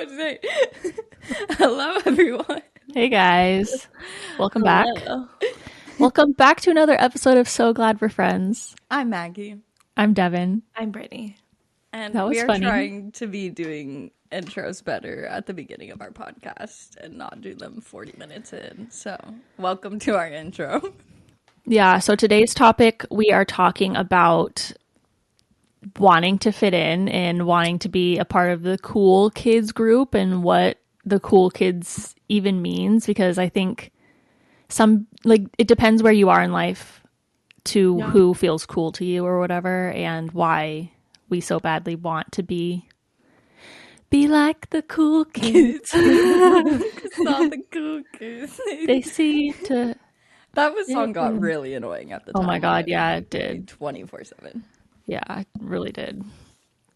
what to say. Hello, everyone. Hey guys, welcome back. Hello. Welcome back to another episode of So Glad We're Friends. I'm Maggie. I'm Devin. I'm Brittany. And That was we are funny. trying to be doing intros better at the beginning of our podcast and not do them 40 minutes in. So, welcome to our intro. Yeah, so today's topic, we are talking about wanting to fit in and wanting to be a part of the cool kids group and what the cool kids even means, because I think it depends where you are in life to who feels cool to you or whatever, and why we so badly want to be like the cool kids. It's not the cool kids. They see to... That song got really annoying at the time. Oh my god, yeah, it did. 24/7. Yeah, it really did.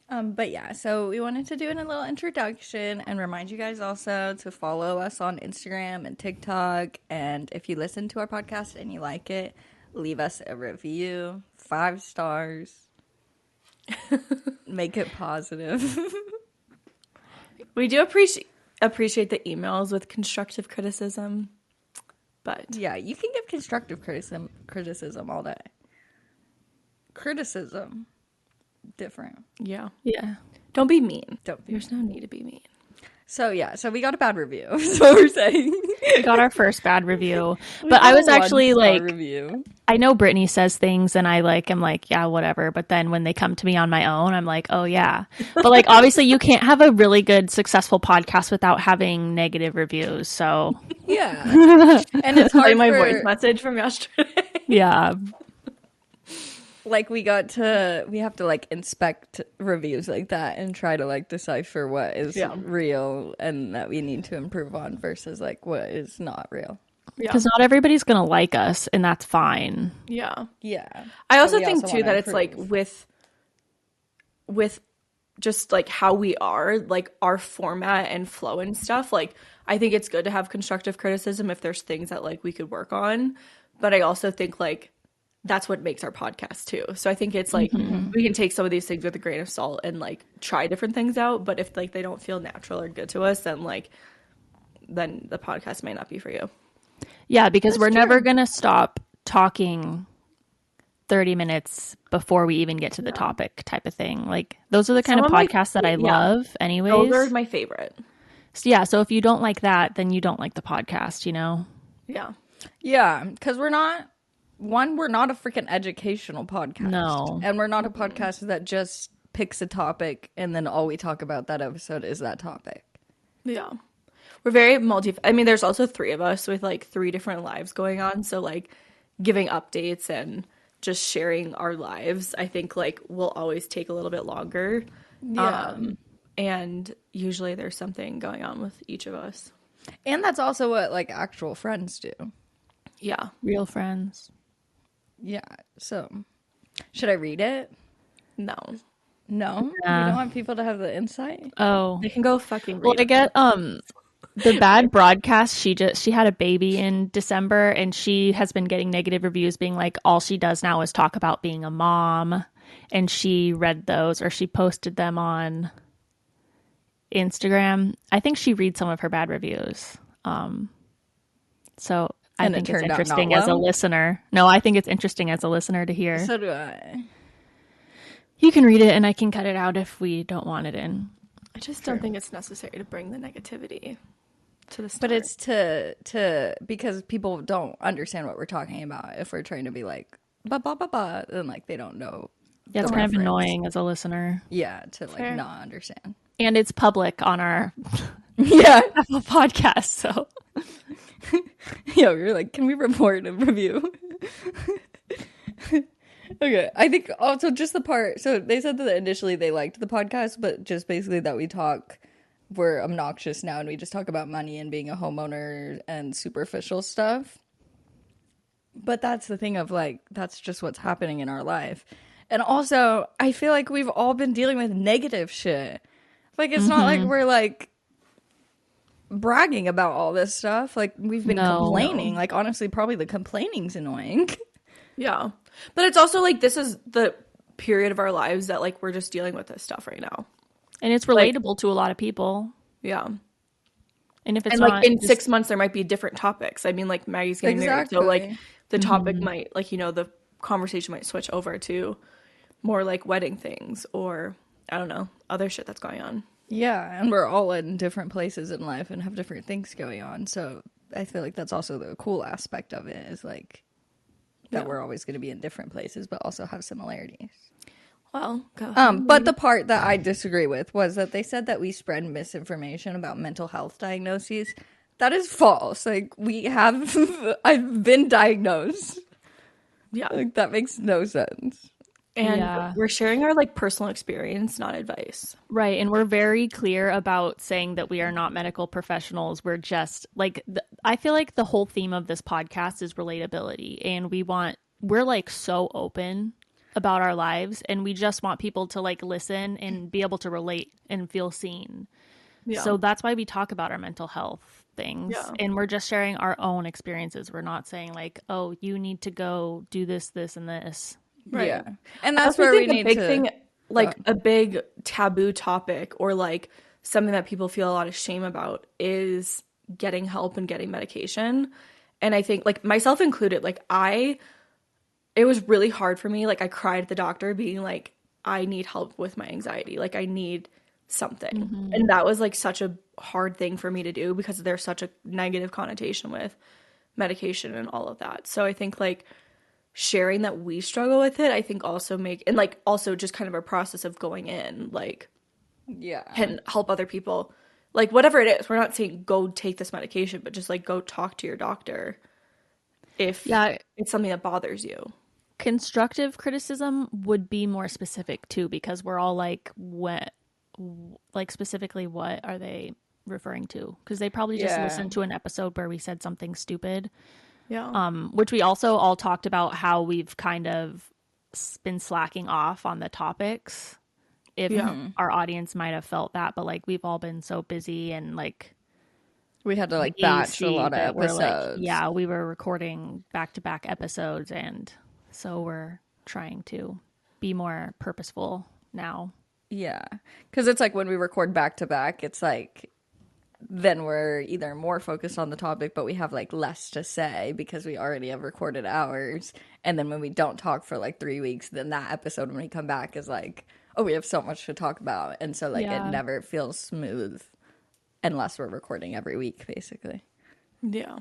But yeah, so we wanted to do a little introduction and remind you guys also to follow us on Instagram and TikTok. And if you listen to our podcast and you like it, leave us a review, 5 stars. Make it positive. We do appreciate the emails with constructive criticism, but Yeah, you can give constructive criticism all day. Criticism, different. yeah, Don't be mean. Don't be. there's no need to be mean. So yeah, so we got a bad review. Is what we're saying. We got our first bad review, but I was actually like, review. I know Brittany says things and I'm like, yeah, whatever. But then when they come to me on my own, I'm like, oh yeah. But like, obviously you can't have a really good, successful podcast without having negative reviews. So Yeah, and it's hard My for, voice message from yesterday. yeah, like we have to like inspect reviews like that and try to like decipher what is real and that we need to improve on versus like what is not real. because not everybody's going to like us, and that's fine. Yeah. Yeah. I also we think also too wanna that it's like improve. with just like how we are, like our format and flow and stuff, like I think it's good to have constructive criticism if there's things that like we could work on, but I also think like that's what makes our podcast too. So I think it's like we can take some of these things with a grain of salt and like try different things out, but if like they don't feel natural or good to us, then the podcast might not be for you. Yeah, because we're never going to stop talking 30 minutes before we even get to the topic type of thing. Like those are the kind of podcasts that I love anyways. Those are my favorite. So, yeah, so if you don't like that, then you don't like the podcast, you know? Yeah. Yeah, because we're not a freaking educational podcast. No. And we're not a podcast that just picks a topic and then all we talk about that episode is that topic. Yeah. We're very I mean, there's also 3 of us with like 3 different lives going on. So like giving updates and just sharing our lives, I think like will always take a little bit longer. Yeah. And usually there's something going on with each of us. And that's also what like actual friends do. Yeah. Real friends. Yeah. So should I read it? No. No? You don't want people to have the insight? Oh. They can go fucking read Well, I it. get the bad broadcast, she had a baby in December and she has been getting negative reviews being like all she does now is talk about being a mom, and she read those or she posted them on Instagram. I think she reads some of her bad reviews. So I think it's interesting as a listener. No, I think it's interesting as a listener to hear. So do I. You can read it and I can cut it out if we don't want it in. I just don't think it's necessary to bring the negativity to the start. But it's to because people don't understand what we're talking about if we're trying to be like ba ba ba ba, then like they don't know. Yeah, it's the kind of reference. annoying as a listener. Yeah, to like Fair. not understand. And it's public on our Yeah. Apple podcast, so Yeah, we were like, can we report a review? Okay, I think also just the part, so they said that initially they liked the podcast, but just basically that we're obnoxious now and we just talk about money and being a homeowner and superficial stuff. But that's the thing of like, that's just what's happening in our life. And also, I feel like we've all been dealing with negative shit. Like, it's not like we're like bragging about all this stuff. Like, we've been complaining. Like, honestly, probably the complaining's annoying. Yeah. But it's also like this is the period of our lives that like we're just dealing with this stuff right now. and it's relatable to a lot of people. Yeah. And if it's And not like in just- 6 months, there might be different topics. I mean, like Maggie's getting married. So like Exactly. the topic might, like, you know, the conversation might switch over to more like wedding things or I don't know, other shit that's going on. Yeah, and we're all in different places in life and have different things going on. So I feel like that's also the cool aspect of it is like that we're always going to be in different places, but also have similarities. Well, go ahead. But the part that I disagree with was that they said that we spread misinformation about mental health diagnoses. That is false. Like we have, I've been diagnosed. Yeah. Like that makes no sense. And Yeah. we're sharing our like personal experience, not advice. right, and we're very clear about saying that we are not medical professionals. We're just like I feel like the whole theme of this podcast is relatability, and we're like so open about our lives, and we just want people to like listen and be able to relate and feel seen. Yeah. So that's why we talk about our mental health things, Yeah. and we're just sharing our own experiences. We're not saying like, oh, you need to go do this, this, and this. Right. Yeah. And I that's also where we think a need big to thing, like a big taboo topic or like something that people feel a lot of shame about is getting help and getting medication. And I think like myself included, like it was really hard for me. Like I cried at the doctor being like, I need help with my anxiety. Like I need something. And that was like such a hard thing for me to do because there's such a negative connotation with medication and all of that. So I think like sharing that we struggle with it, I think also and like also just kind of a process of going in, like can help other people. Like whatever it is, we're not saying go take this medication, but just like go talk to your doctor if it's something that bothers you. Constructive criticism would be more specific too, because we're all like, specifically what are they referring to? Because they probably just listened to an episode where we said something stupid. Yeah. Which we also all talked about how we've kind of been slacking off on the topics. If our audience might have felt that, but like we've all been so busy and like we had to like you batch a see lot of that we're episodes. like, we were recording back-to-back episodes, and so we're trying to be more purposeful now. Yeah. Because it's like when we record back to back, it's like then we're either more focused on the topic, but we have like less to say because we already have recorded hours. And then when we don't talk for like 3 weeks, then that episode when we come back is like, oh, we have so much to talk about. And so like it never feels smooth unless we're recording every week, basically. Yeah.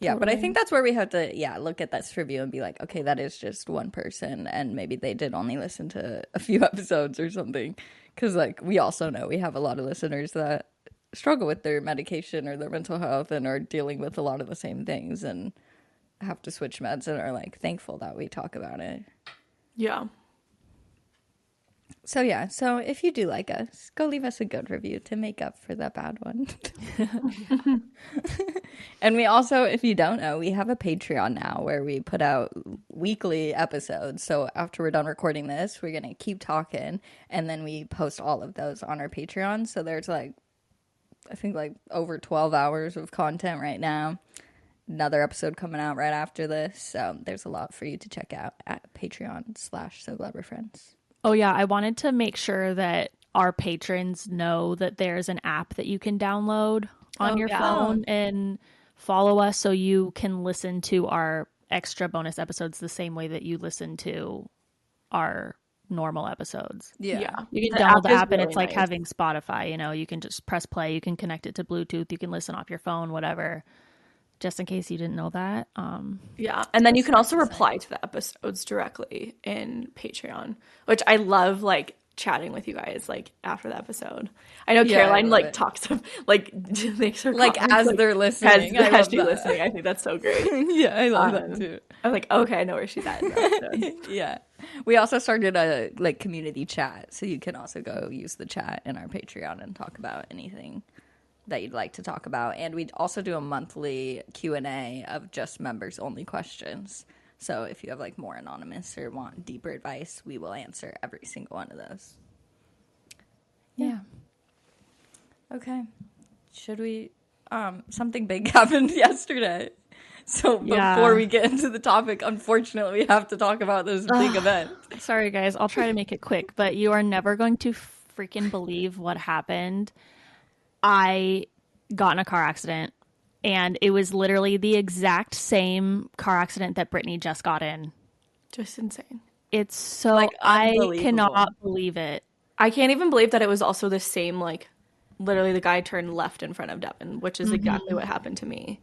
Yeah, but I think that's where we have to, look at this review and be like, okay, that is just one person, and maybe they did only listen to a few episodes or something. Because, like, we also know we have a lot of listeners that struggle with their medication or their mental health and are dealing with a lot of the same things and have to switch meds and are, like, thankful that we talk about it. Yeah. So if you do like us, go leave us a good review to make up for that bad one. And we also, if you don't know, we have a Patreon now where we put out weekly episodes. So after we're done recording this, we're going to keep talking, and then we post all of those on our Patreon. So there's like, I think like over 12 hours of content right now. Another episode coming out right after this. So there's a lot for you to check out at Patreon.com/sogladwerefriends. Oh, yeah. I wanted to make sure that our patrons know that there's an app that you can download on your phone and follow us so you can listen to our extra bonus episodes the same way that you listen to our normal episodes. Yeah. You can download the app and it's like having Spotify, you know, you can just press play, you can connect it to Bluetooth, you can listen off your phone, whatever. Just in case you didn't know that. Yeah. And then you can also reply to the episodes directly in Patreon, which I love, like, chatting with you guys, like, after the episode. I know Caroline, like, talks to, like, makes her like, comments, as like, they're listening. as she's listening. I think that's so great. Yeah, I love that too. I'm like, okay, I know where she's at in the episode. Yeah. We also started a, like, community chat, so you can also go use the chat in our Patreon and talk about anything that you'd like to talk about. And we also do a monthly Q&A of just members only questions. So if you have like more anonymous or want deeper advice, we will answer every single one of those. Yeah. Okay. Should we something big happened yesterday. So before we get into the topic, unfortunately we have to talk about this big event. Sorry guys, I'll try to make it quick, but you are never going to freaking believe what happened. I got in a car accident, and it was literally the exact same car accident that Brittany just got in. Just insane. It's so, Like, I unbelievable. cannot believe it. I can't even believe that it was also the same, like, literally the guy turned left in front of Devin, which is exactly what happened to me.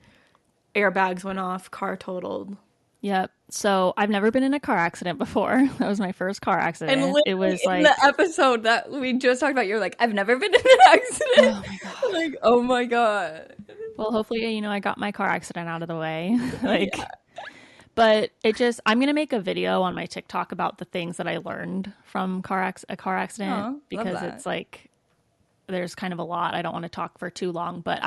Airbags went off, car totaled. Yep. So I've never been in a car accident before. That was my first car accident. And It was in like the episode that we just talked about, you're like, I've never been in an accident. Oh my God. Like, oh my God. Well, hopefully, you know, I got my car accident out of the way. Like, but I'm going to make a video on my TikTok about the things that I learned from a car accident, because it's like, there's kind of a lot. I don't want to talk for too long, but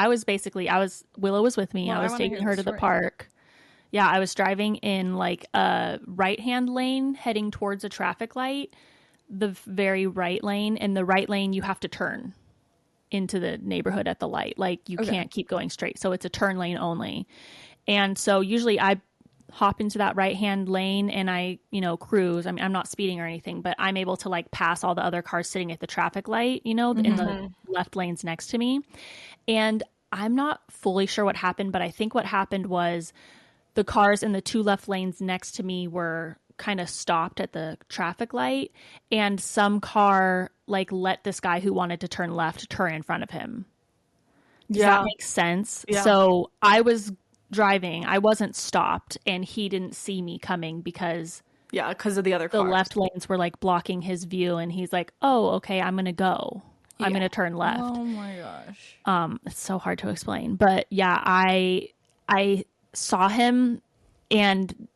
Willow was with me. Well, I was taking her to the park. Yeah, I was driving in like a right-hand lane heading towards a traffic light, the very right lane. In the right lane, you have to turn into the neighborhood at the light. Like, you can't keep going straight. So it's a turn lane only. And so usually I hop into that right-hand lane and I, you know, cruise. I mean, I'm not speeding or anything, but I'm able to like pass all the other cars sitting at the traffic light, you know, in the left lanes next to me. And I'm not fully sure what happened, but I think what happened was the cars in the two left lanes next to me were kind of stopped at the traffic light, and some car like let this guy who wanted to turn left turn in front of him. Does that make sense? Yeah. So I was driving, I wasn't stopped, and he didn't see me coming because of the other cars. The left lanes were like blocking his view, and he's like, oh, okay, I'm gonna go. I'm gonna turn left. Oh my gosh. It's so hard to explain, but yeah, I saw him and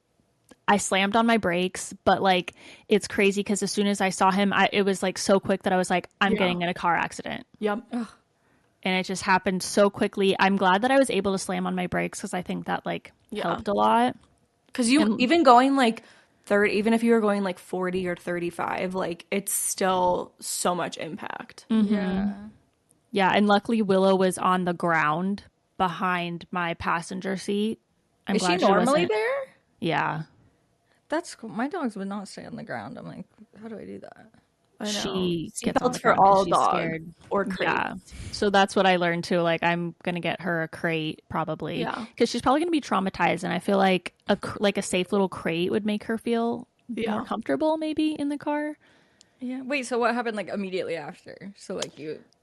I slammed on my brakes, but like, it's crazy because as soon as I saw him, it was like so quick that I was like, I'm getting in a car accident. Yep. And it just happened so quickly. I'm glad that I was able to slam on my brakes because I think that like helped a lot. Because even going like 30, even if you were going like 40 or 35, like, it's still so much impact. Yeah, and luckily Willow was on the ground behind my passenger seat. Is she normally there? Yeah. That's cool. My dogs would not stay on the ground. I'm like, how do I do that? I know. She gets on Seatbelts the for ground 'cause all she's dogs scared. or crates. Yeah. So that's what I learned too. Like, I'm gonna get her a crate probably. Yeah. Because she's probably gonna be traumatized, and I feel like a safe little crate would make her feel more comfortable maybe in the car. Yeah. Wait, so what happened like immediately after? So like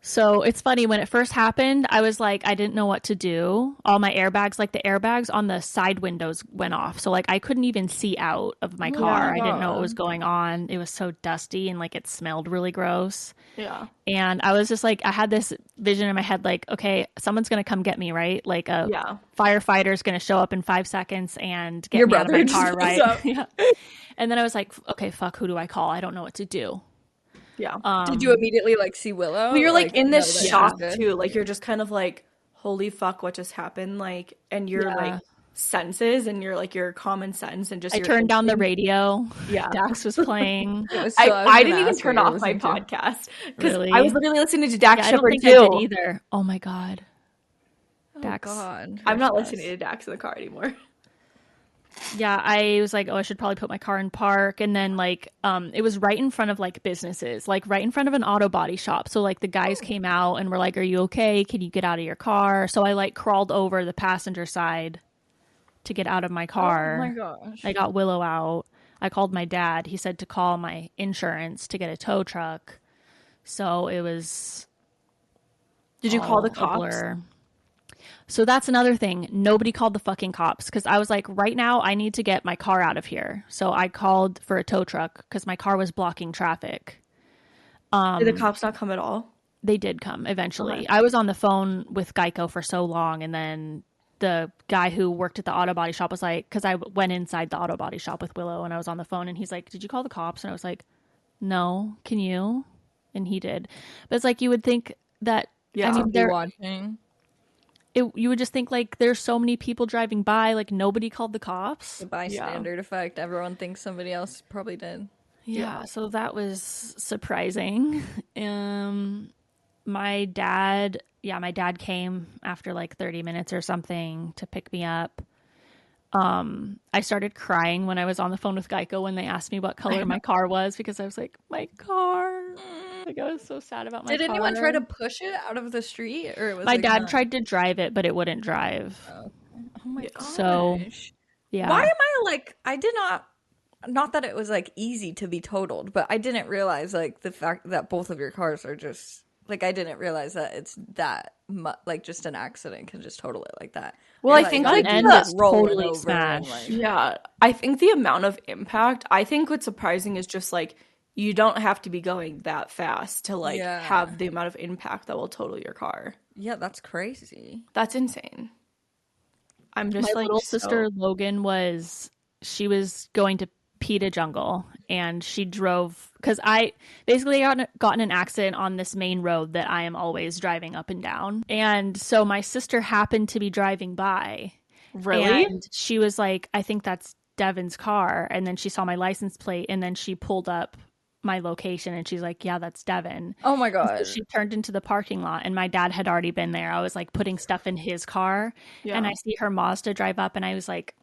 So it's funny, when it first happened, I was like, I didn't know what to do. All my airbags, like the airbags on the side windows went off. So like I couldn't even see out of my car. I didn't know what was going on. It was so dusty and like it smelled really gross. Yeah. And I was just like, I had this vision in my head, like, okay, someone's going to come get me, right? Like a firefighter's going to show up in 5 seconds and get me out of my car, right? Yeah. And then I was like, okay, fuck, who do I call? I don't know what to do. Yeah. did you immediately like see Willow? Well, you're like in this shock she's good? too. Like, you're just kind of like, holy fuck, what just happened? Like, and your like senses and your common sense and just I turned down the radio. Yeah. Dax was playing. I didn't even turn off my podcast because I was literally listening to Dax I don't Shepard think too. I did either. Oh my God. Dax. God. I'm not listening to Dax in the car anymore. Yeah, I was like, oh, I should probably put my car in park. And then like, it was right in front of like businesses, like right in front of an auto body shop. So like the guys came out and were like, are you okay? Can you get out of your car? So I like crawled over the passenger side to get out of my car. Oh my gosh. I got Willow out. I called my dad. He said to call my insurance to get a tow truck. So it was. Did you call the cops? Blur. So that's another thing. Nobody called the fucking cops because I was like, right now I need to get my car out of here. So I called for a tow truck because my car was blocking traffic. Did the cops not come at all? They did come eventually. Okay. I was on the phone with Geico for so long, and then the guy who worked at the auto body shop was like, because I went inside the auto body shop with Willow and I was on the phone, and he's like, did you call the cops? And I was like, no, can you? And he did. But it's like, you would think that, I mean, they're watching. You would just think like there's so many people driving by, like nobody called the cops. The bystander effect. Everyone thinks somebody else probably did. Yeah, so that was surprising. My dad came after like 30 minutes or something to pick me up. I started crying when I was on the phone with Geico when they asked me what color my car was, because I was like, my car. Like I was so sad about my Did car. anyone try to push it out of the street, or it was My like dad not? tried to drive it, but it wouldn't drive. Oh, oh my gosh. So, yeah. Why am I like, I did not that it was like easy to be totaled, but I didn't realize like the fact that both of your cars are just like, I didn't realize that it's that like just an accident can just total it like that. Well, You're I think front like end the, is rolling totally over and, smashed. like- yeah, I think the amount of impact, I think what's surprising is just like you don't have to be going that fast to like Yeah. have the amount of impact that will total your car. Yeah, that's crazy. That's insane. I'm just My like little so- sister Logan she was going to PETA Jungle, and she drove because I basically got in an accident on this main road that I am always driving up and down. And so my sister happened to be driving by. Really? And she was like, I think that's Devon's car. And then she saw my license plate, and then she pulled up my location and she's like, yeah, that's Devon. Oh my So god. she turned into the parking lot, and my dad had already been there. I was like putting stuff in his car, and I see her Mazda drive up, and I was like,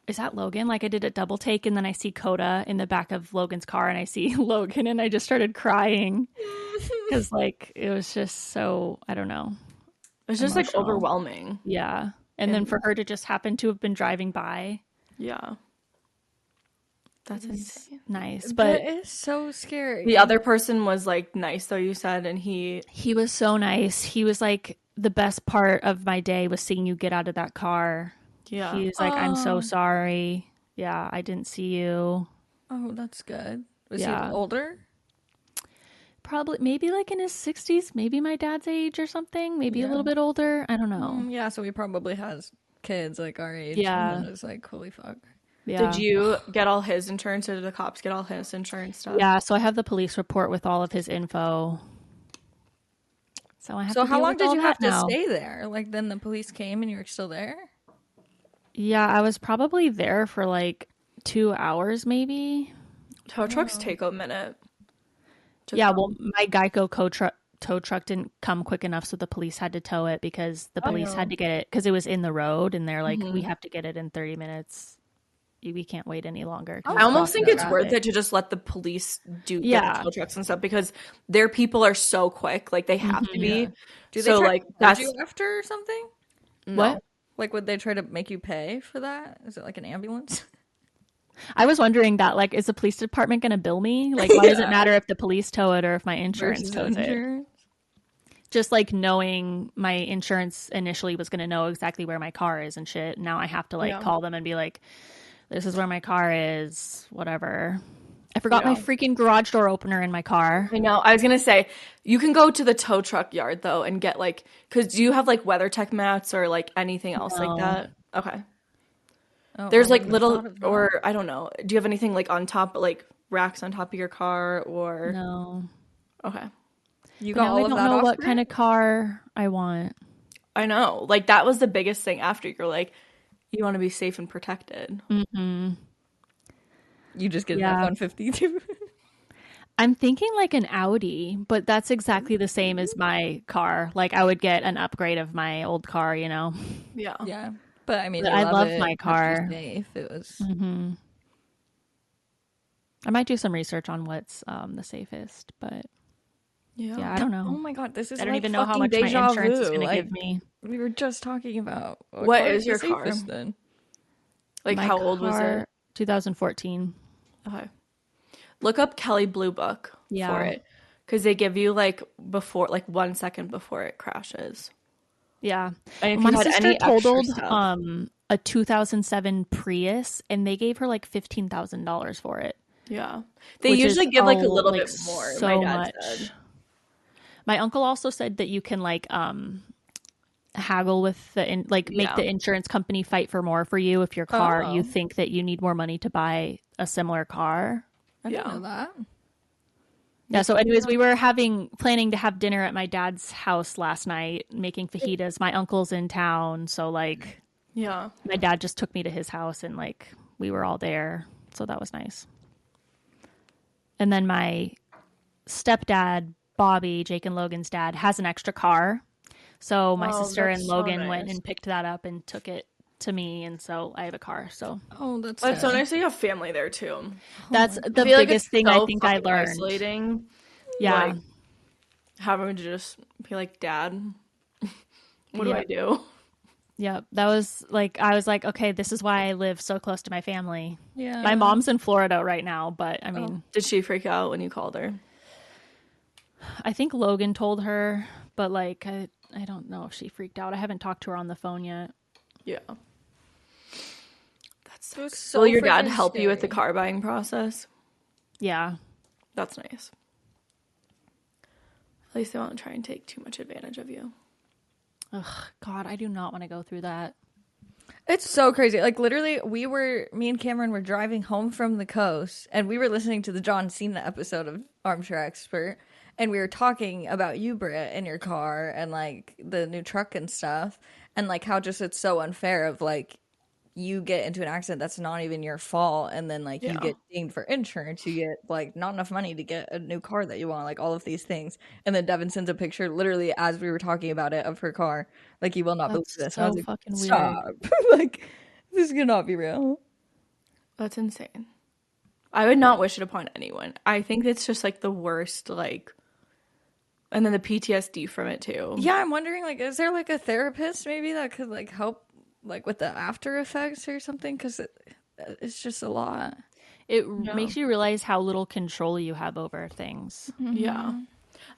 is that Logan? Like I did a double take, and then I see Coda in the back of Logan's car, and I see Logan, and I just started crying because like it was just so, I don't know. It was just like emotional. overwhelming. Yeah. And then for her to just happen to have been driving by. Yeah. That's insane. Nice. But But it's so scary. The other person was like nice though, you said, and he was so nice. He was like, the best part of my day was seeing you get out of that car. yeah. He was like, I'm so sorry. Yeah, I didn't see you. Oh, that's good. Was Yeah. he older? Probably, maybe like in his 60s, maybe my dad's age or something, maybe a Yeah. little bit older. I don't know. Yeah, so he probably has kids like our age. Yeah. And then it's like, holy fuck. Yeah. Did you get all his insurance, or did the cops get all his insurance stuff? Yeah, so I have the police report with all of his info. So I have So to how deal long with did all you that have to now. stay there? Like then the police came and you were still there? Yeah, I was probably there for like 2 hours maybe. Tow trucks take a minute. to Yeah, come. well, my Geico tow truck didn't come quick enough, so the police had to tow it because the police had to get it because it was in the road, and they're like, we have to get it in 30 minutes. We can't wait any longer. 'cause I almost blocking think the it's worth traffic. it to just let the police get Yeah. tow trucks and stuff, because their people are so quick, like they have to be. Do they So try like to charge that's you after or something? What? Like would they try to make you pay for that? Is it like an ambulance? I was wondering that, like, is the police department going to bill me? Like, why does it matter if the police tow it or if my insurance Versus tows it? insurance? Just like knowing my insurance initially was going to know exactly where my car is and shit. Now I have to like call them and be like, this is where my car is, whatever. I forgot my freaking garage door opener in my car. I know. I was gonna say you can go to the tow truck yard though and get like, because do you have like WeatherTech mats or like anything else like that? Okay. Oh, There's I like wouldn't have little, thought of that. or I don't know. Do you have anything like on top, like racks on top of your car, or No. okay? You But got now all I of don't that know off what grid? kind of car I want. I know. Like that was the biggest thing after you're like, you want to be safe and protected. You just get an Yeah. F-150 too. I'm thinking like an Audi, but that's exactly the same as my car. Like I would get an upgrade of my old car, you know? Yeah. Yeah. But I mean, But you I love it, my kept you car. safe. It was I might do some research on what's the safest, but yeah, I don't know. Oh my god, this is I don't like even know how fucking much my deja insurance is vu. going to Like, give me. we were just talking about What car is the your car? safest then? Like My how old was car, it? 2014. Okay. Look up Kelly Blue Book Yeah. for it, because they give you like before, like 1 second before it crashes. Yeah. And if My you had sister any extra totaled stuff, a 2007 Prius, and they gave her like $15,000 for it. yeah, they which usually is give like a all, little like, bit more. so My dad much. said. My uncle also said that you can like haggle with make Yeah. the insurance company fight for more for you if your car you Oh. think that you need more money to buy a similar car. I didn't Yeah. know that. Yeah, so anyways, we were planning to have dinner at my dad's house last night, making fajitas. My uncle's in town, so like Yeah, my dad just took me to his house and like we were all there. So that was nice. And then my stepdad, Bobby, Jake and Logan's dad, has an extra car. So my Oh, sister and that's so Logan went nice. and picked that up and took it to me, and so I have a car. So Oh, that's but it's so sad. nice that you have family there too. that's I the feel like biggest it's thing so I think I fucking learned. isolating. Yeah. Like, having to just be like, Dad, what do Yeah. I do? Yeah, that was like, I was like, okay, this is why I live so close to my family. Yeah. My mom's in Florida right now, but I mean, Did she freak out when you called her? I think Logan told her, but like, I don't know if she freaked out. I haven't talked to her on the phone yet. Yeah. That's so Will your dad freaking help you with the scary. car buying process? Yeah. That's nice. At least they won't try and take too much advantage of you. Ugh, God, I do not want to go through that. It's so crazy. Like literally, me and Cameron were driving home from the coast, and we were listening to the John Cena episode of Armchair Expert, and we were talking about you, Britt, in your car, and like the new truck and stuff, and like how just it's so unfair of like you get into an accident that's not even your fault, and then like you Yeah. get dinged for insurance, you get like not enough money to get a new car that you want, like all of these things. And then Devin sends a picture literally as we were talking about it of her car, like you will not believe That's this. And I so was like, fucking weird. stop. Like this cannot be real. That's insane. I would not wish it upon anyone. I think it's just like the worst, like, and then the PTSD from it too. Yeah, I'm wondering, like, is there like a therapist maybe that could like help like with the after effects or something? Because it's just a lot. It makes you realize how little control you have over things. Yeah.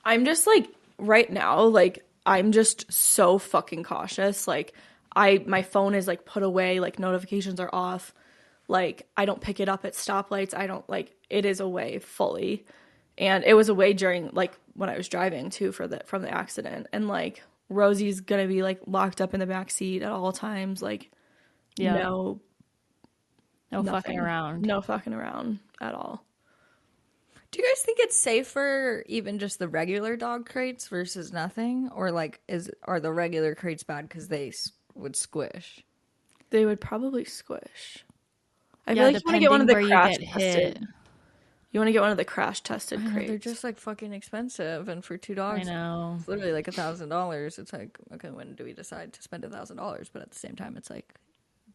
I'm just like, right now, like, I'm just so fucking cautious. Like, my phone is like put away, like notifications are off. Like, I don't pick it up at stoplights. I don't, like, it is away fully. And it was away during, like, when I was driving too from the accident. And like, Rosie's gonna be like locked up in the back seat at all times. Like, Yeah. no Fucking around. No fucking around at all. Do you guys think it's safer even just the regular dog crates versus nothing, or like are the regular crates bad because they would squish? They would probably squish. I Yeah, feel like you want to get one of the depending where you crash get tested. hit. You want to get one of the crash tested I know, crates. they're just like fucking expensive, and for two I dogs, know. it's literally like $1,000. It's like, okay, when do we decide to spend $1,000? But at the same time, it's like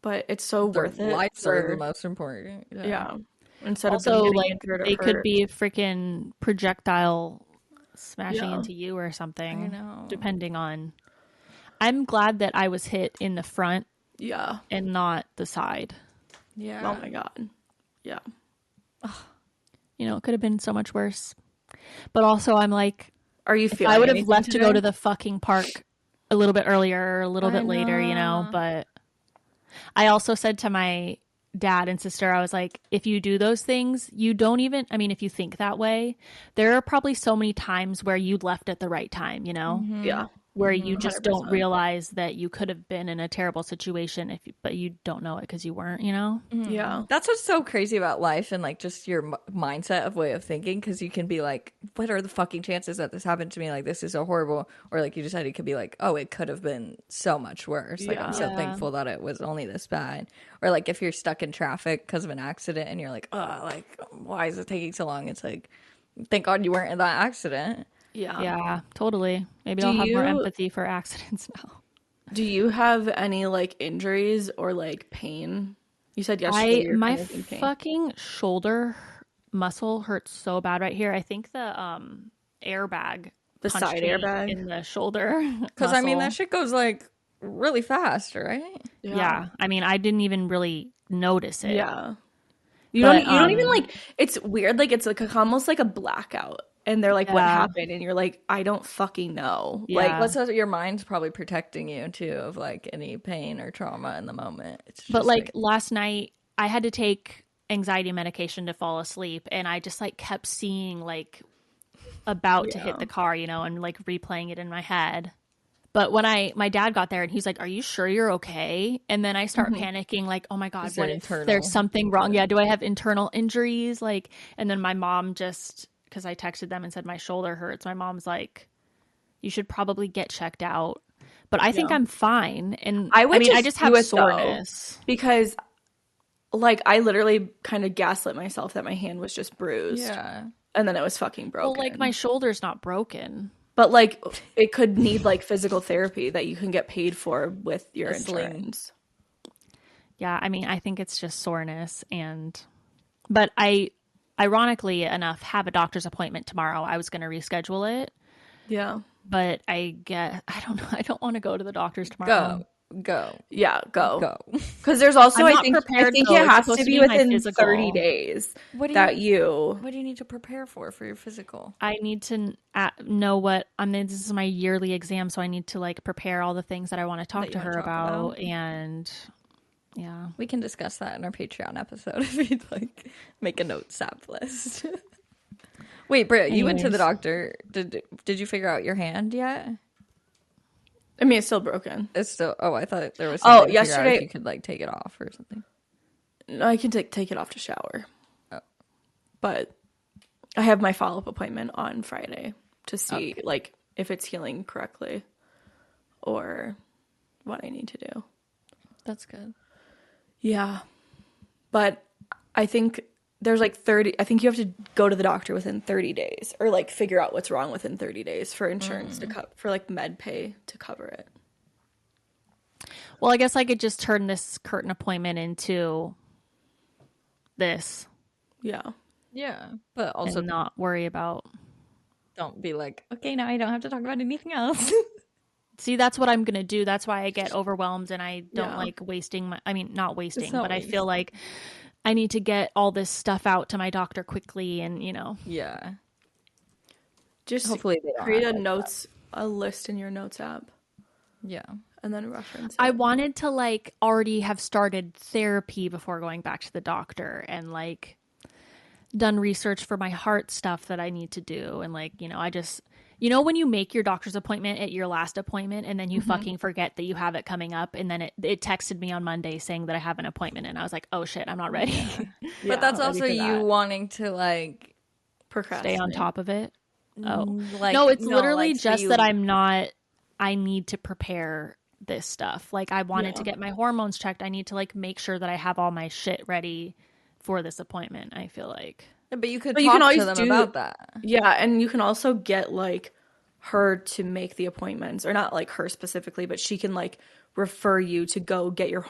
But it's so their worth it. lives are the most important. Yeah. Instead Also, of them getting like, injured or they could hurt. be a freaking projectile smashing Yeah. into you or something. I know. Depending on. I'm glad that I was hit in the front Yeah. and not the side. Yeah. Oh my god. Yeah. You know, it could have been so much worse. But also, I'm like, Are you if feeling I would have anything left to go today? to the fucking park a little bit earlier or a little I bit later, you know, know. but I also said to my dad and sister, I was like, if you do those things, you don't even, I mean, if you think that way, there are probably so many times where you left at the right time, you know, Yeah. where you just don't 100%. realize that you could have been in a terrible situation but you don't know it because you weren't, you know? Yeah. That's what's so crazy about life and like just your mindset of way of thinking, because you can be like, what are the fucking chances that this happened to me? Like, this is so horrible. Or like you just said, it could be like, oh, it could have been so much worse. Like, I'm so Yeah. thankful that it was only this bad. Or like if you're stuck in traffic because of an accident and you're like, oh, like, why is it taking so long? It's like, thank God you weren't in that accident. Yeah. Yeah, totally. Maybe Do I'll have more you- empathy for accidents now. Do you have any like injuries or like pain? You said yesterday you were My kind of in pain. fucking shoulder muscle hurts so bad right here. I think the airbag, The punched side me airbag? in the shoulder. Because I mean, that muscle. shit goes like really fast, right? Yeah, I mean, I didn't even really notice it. Yeah. You But, don't even like, it's weird. Like, it's like almost like a blackout. And they're like, what Yeah. happened? And you're like, I don't fucking know. Yeah. Like, Let's say your mind's probably protecting you too of like any pain or trauma in the moment. It's just But like last night, I had to take anxiety medication to fall asleep, and I just like kept seeing like about to hit the car, you know, and like replaying it in my head. But when my dad got there and he's like, "Are you sure you're okay?" And then I start panicking, like, "Oh my god, Is it what if internal? there's something wrong? Yeah, do I have internal injuries?" Like, and then my mom just, because I texted them and said my shoulder hurts, my mom's like, "You should probably get checked out." But I think I'm fine, and I would mean, I just just do have it, though. soreness. because like I literally kind of gaslit myself that my hand was just bruised. yeah. And then it was fucking broken. Well, like my shoulder's not broken. But like it could need like physical therapy that you can get paid for with your A sling. insurance. Yeah, I mean, I think it's just soreness, but I ironically enough, have a doctor's appointment tomorrow. I was going to reschedule it, Yeah. but I don't know. I don't want to go to the doctor's tomorrow. Go. Yeah, go. Go. Because there's also, I'm I not think prepared, it though. It's has supposed to to be be my within physical. 30 days What do that What do you need to prepare for your physical? I need to know what this is my yearly exam, so I need to like prepare all the things that I want to talk That to you her wanna talk about. and yeah. We can discuss that in our Patreon episode if you'd like. Make a notes app list. Wait, Britt, you went to the Anyways. doctor. Did you figure out your hand yet? I mean, it's still broken. It's still. Oh, I thought there was. Oh, Something to figure out if yesterday- you could like take it off or something. No, I can take it off to shower. Oh. But I have my follow-up appointment on Friday to see like if it's healing correctly or what I need to do. That's good. Yeah. But I think there's like 30, I think you have to go to the doctor within 30 days or like figure out what's wrong within 30 days for insurance to for like med pay to cover it. Well, I guess I could just turn this curtain appointment into this Yeah. Yeah, but also and not worry about. don't be like, okay, now I don't have to talk about anything else. See, that's what I'm going to do. That's why I get overwhelmed and I don't Yeah. like wasting my, I mean, not wasting, not but I wasting. feel like I need to get all this stuff out to my doctor quickly and, Yeah. Just Hopefully they don't create have a like notes, a list in your notes app Yeah. and then reference it. I wanted to like already have started therapy before going back to the doctor and like done research for my heart stuff that I need to do. And like, I just, when you make your doctor's appointment at your last appointment and then you fucking forget that you have it coming up. And then it texted me on Monday saying that I have an appointment. And I was like, oh shit, I'm not ready. But that's ready also for you that. wanting to like Procrastinate. Stay on top of it. Oh, like no, it's literally like, so just you- that I need to prepare this stuff. Like I wanted to get my hormones checked. I need to like make sure that I have all my shit ready for this appointment. I feel like. But you could But talk you can to always them do- about that. Yeah, and you can also get like her to make the appointments, or not like her specifically, but she can like refer you to go get your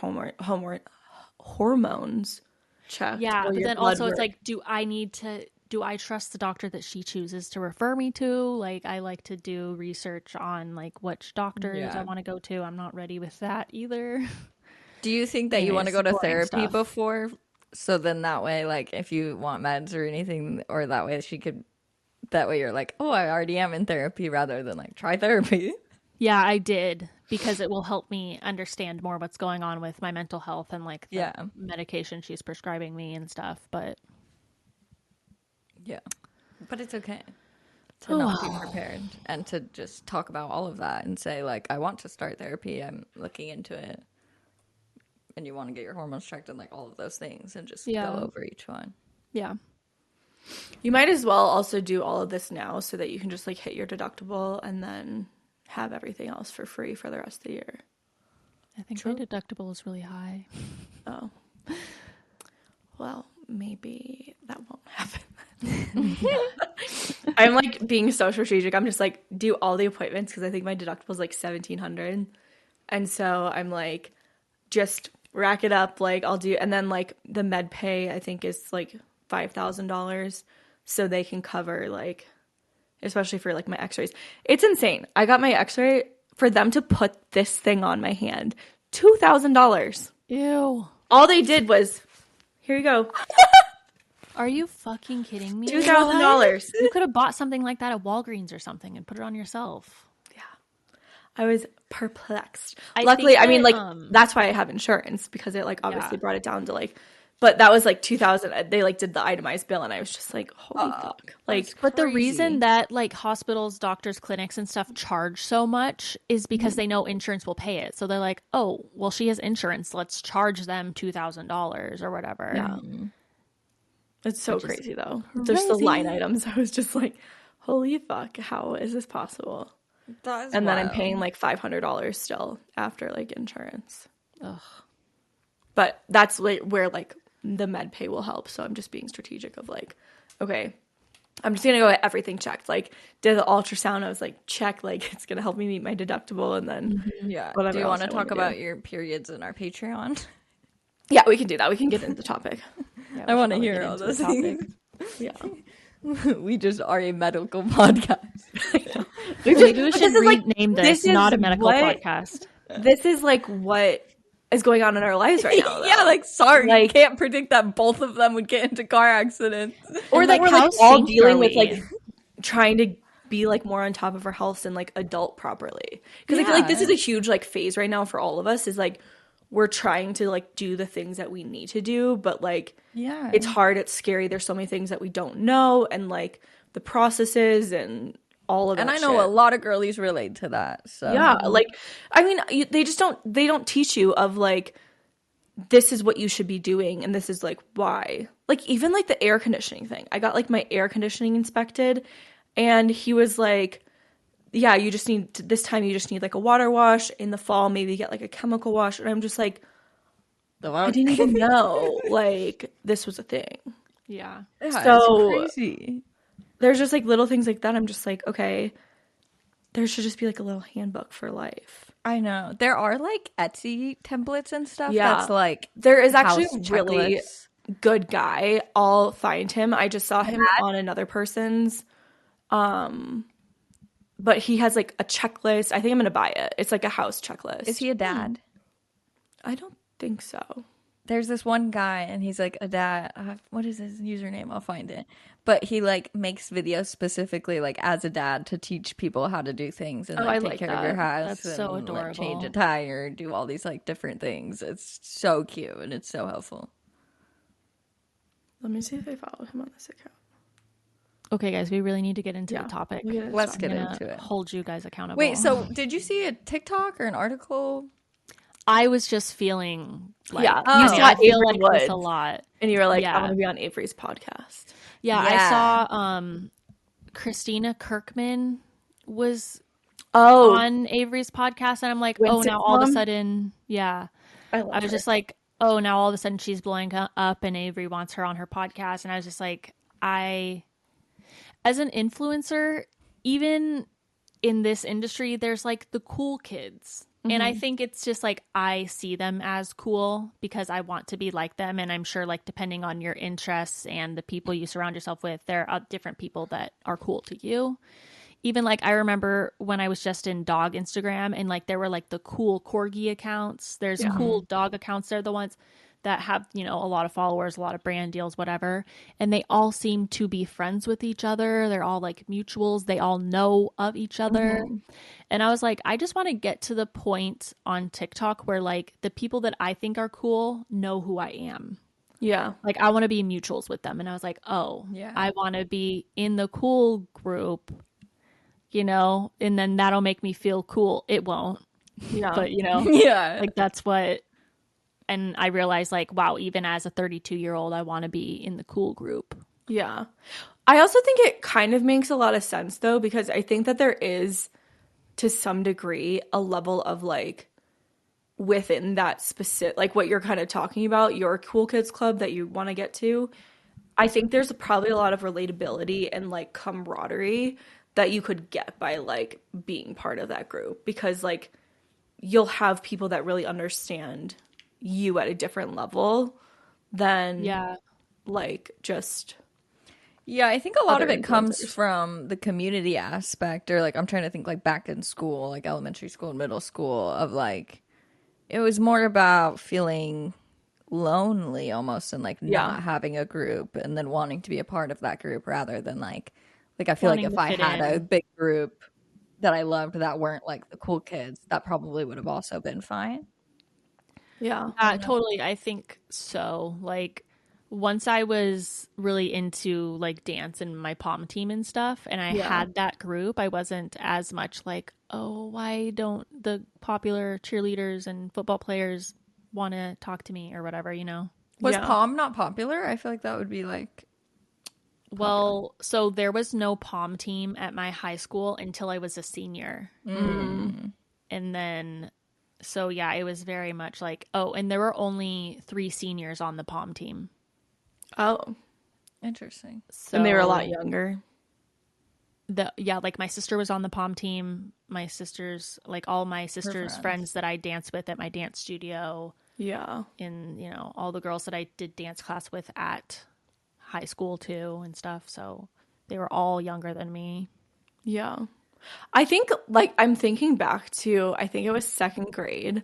hormones checked. Yeah, or but your then blood also it's work. like, do I trust the doctor that she chooses to refer me to? Like I like to do research on like which doctors I want to go to. I'm not ready with that either. Do you think that you want to go Anyways, to boring therapy stuff. before? So then that way, like, if you want meds or anything, or that way that way you're like, oh, I already am in therapy rather than like try therapy. Yeah, I did because it will help me understand more what's going on with my mental health and like the medication she's prescribing me and stuff. But Yeah. But it's okay to not be prepared and to just talk about all of that and say, like, I want to start therapy. I'm looking into it. And you want to get your hormones checked and like all of those things and just go over each one. yeah. You might as well also do all of this now so that you can just like hit your deductible and then have everything else for free for the rest of the year. I think my deductible is really high. Oh. Well, maybe that won't happen. I'm like being so strategic. I'm just like do all the appointments because I think my deductible is like $1,700. And so I'm like just rack it up, like I'll do, and then like the med pay I think is like $5,000 so they can cover like, especially for like my x-rays. It's insane. I got my x-ray for them to put this thing on my hand, $2,000. Ew. All they did was, here you go, Are you fucking kidding me? $2,000. You could have bought something like that at Walgreens or something and put it on yourself. I was perplexed. I Luckily, think I mean, that, like that's why I have insurance because it like obviously brought it down to like, but that was like 2,000. They like did the itemized bill, and I was just like, holy fuck! Like, But the reason that like hospitals, doctors, clinics and stuff charge so much is because they know insurance will pay it. So they're like, oh, well, she has insurance. Let's charge them $2,000 or whatever. yeah, it's so crazy though. Just the line items. I was just like, holy fuck! How is this possible? And then I'm paying like $500 still after like insurance. Ugh. But that's like where like the med pay will help. So I'm just being strategic of like, okay, I'm just gonna go get everything checked. Like did the ultrasound, I was like, check, like it's gonna help me meet my deductible, and then Yeah. whatever Do you else want to I talk wanna about do. your periods in our Patreon? Yeah, we can do that. We can get into the topic. I want to hear all those things. Yeah. We just are a medical podcast. Maybe we But should this is like rename this, this is not a medical what podcast. this is like what is going on in our lives right now. Yeah, though. like, sorry, you Like- can't predict that both of them would get into car accidents. or And, like like, we're how like all synced dealing are with we? like trying to be like more on top of our health and like adult properly, because I feel like this is a huge like phase right now for all of us, is like we're trying to like do the things that we need to do, but like Yeah. it's hard, it's scary, there's so many things that we don't know, and like the processes and all of that And I know shit. a lot of girlies relate to that. So Yeah, like I mean, they don't teach you of like this is what you should be doing and this is like why. Like even like the air conditioning thing. I got like my air conditioning inspected, and he was like, yeah, you just need this time you just need like a water wash. In the fall maybe get like a chemical wash. And I'm just like, I didn't even know like this was a thing. Yeah. Yeah, So- it's crazy. There's just like little things like that. I'm just like, okay, there should just be like a little handbook for life. I know. There are like Etsy templates and stuff Yeah. that's like There is actually house a really checklists. good guy. I'll find him. I just saw him on another person's. But he has like a checklist. I think I'm gonna buy it. It's like a house checklist. Is he a dad? I don't think so. There's this one guy and he's like a dad. What is his username? I'll find it. But he like makes videos specifically like as a dad to teach people how to do things and Oh, like I take like care of your that. house. That's so and, like, change a adorable. tire, do all these like different things. It's so cute and it's so helpful. Let me see if I follow him on this account. Okay, guys, we really need to get into Yeah, the topic. we'll get into Let's this get I'm gonna into it. hold you guys accountable. Wait, so did you see a TikTok or an article? I was just feeling like, Yeah, you I saw feel Avery like this a Woods. lot. And you were like, Yeah. I want to be on Avery's podcast. Yeah, Yeah. I saw Christina Kirkman was Oh, on Avery's podcast, and I'm like, Winston's oh, now all of a mom? sudden, yeah. I I love was her. just like, oh, now all of a sudden she's blowing up and Avery wants her on her podcast. And I was just like, as an influencer, even in this industry, there's like the cool kids. And I think it's just like I see them as cool because I want to be like them. And I'm sure like depending on your interests and the people you surround yourself with, there are different people that are cool to you. Even like I remember when I was just in dog Instagram and like there were like the cool corgi accounts. There's cool dog accounts. They're the ones that have, you know, a lot of followers, a lot of brand deals, whatever. And they all seem to be friends with each other. They're all like mutuals. They all know of each other. And I was like, I just want to get to the point on TikTok where like the people that I think are cool know who I am. yeah. Like I want to be mutuals with them. And I was like, oh, Yeah. I want to be in the cool group, you know, and then that'll make me feel cool. It won't, Yeah. but you know, Yeah. like that's what. And I realized like, wow, even as a 32-year-old, I want to be in the cool group. Yeah. I also think it kind of makes a lot of sense though, because I think that there is to some degree a level of like within that specific, like what you're kind of talking about, your cool kids club that you want to get to. I think there's probably a lot of relatability and like camaraderie that you could get by like being part of that group, because like you'll have people that really understand you at a different level than Yeah. like just Yeah, I think a lot other of it comes influencers. from the community aspect, or like I'm trying to think like back in school, like elementary school and middle school, of like it was more about feeling lonely almost and like Yeah. not having a group and then wanting to be a part of that group rather than like I feel like Wanting if to I fit had a in. big group that I loved that weren't like the cool kids, that probably would have also been fine. yeah. Totally. I think so. Like once I was really into like dance and my pom team and stuff, and I Yeah. had that group, I wasn't as much like, oh, why don't the popular cheerleaders and football players want to talk to me or whatever, you know? Was Yeah. pom not popular? I feel like that would be like Well, so there was no pom team at my high school until I was a senior. And then, so yeah, it was very much like, oh, and there were only 3 seniors on the pom team. Oh, interesting. So and they were a lot younger. yeah, like my sister was on the pom team. My sisters, like all my sister's friends that I danced with at my dance studio, Yeah. and you know all the girls that I did dance class with at high school too and stuff. So they were all younger than me. Yeah. I think, like, I'm thinking back to, I think it was second grade.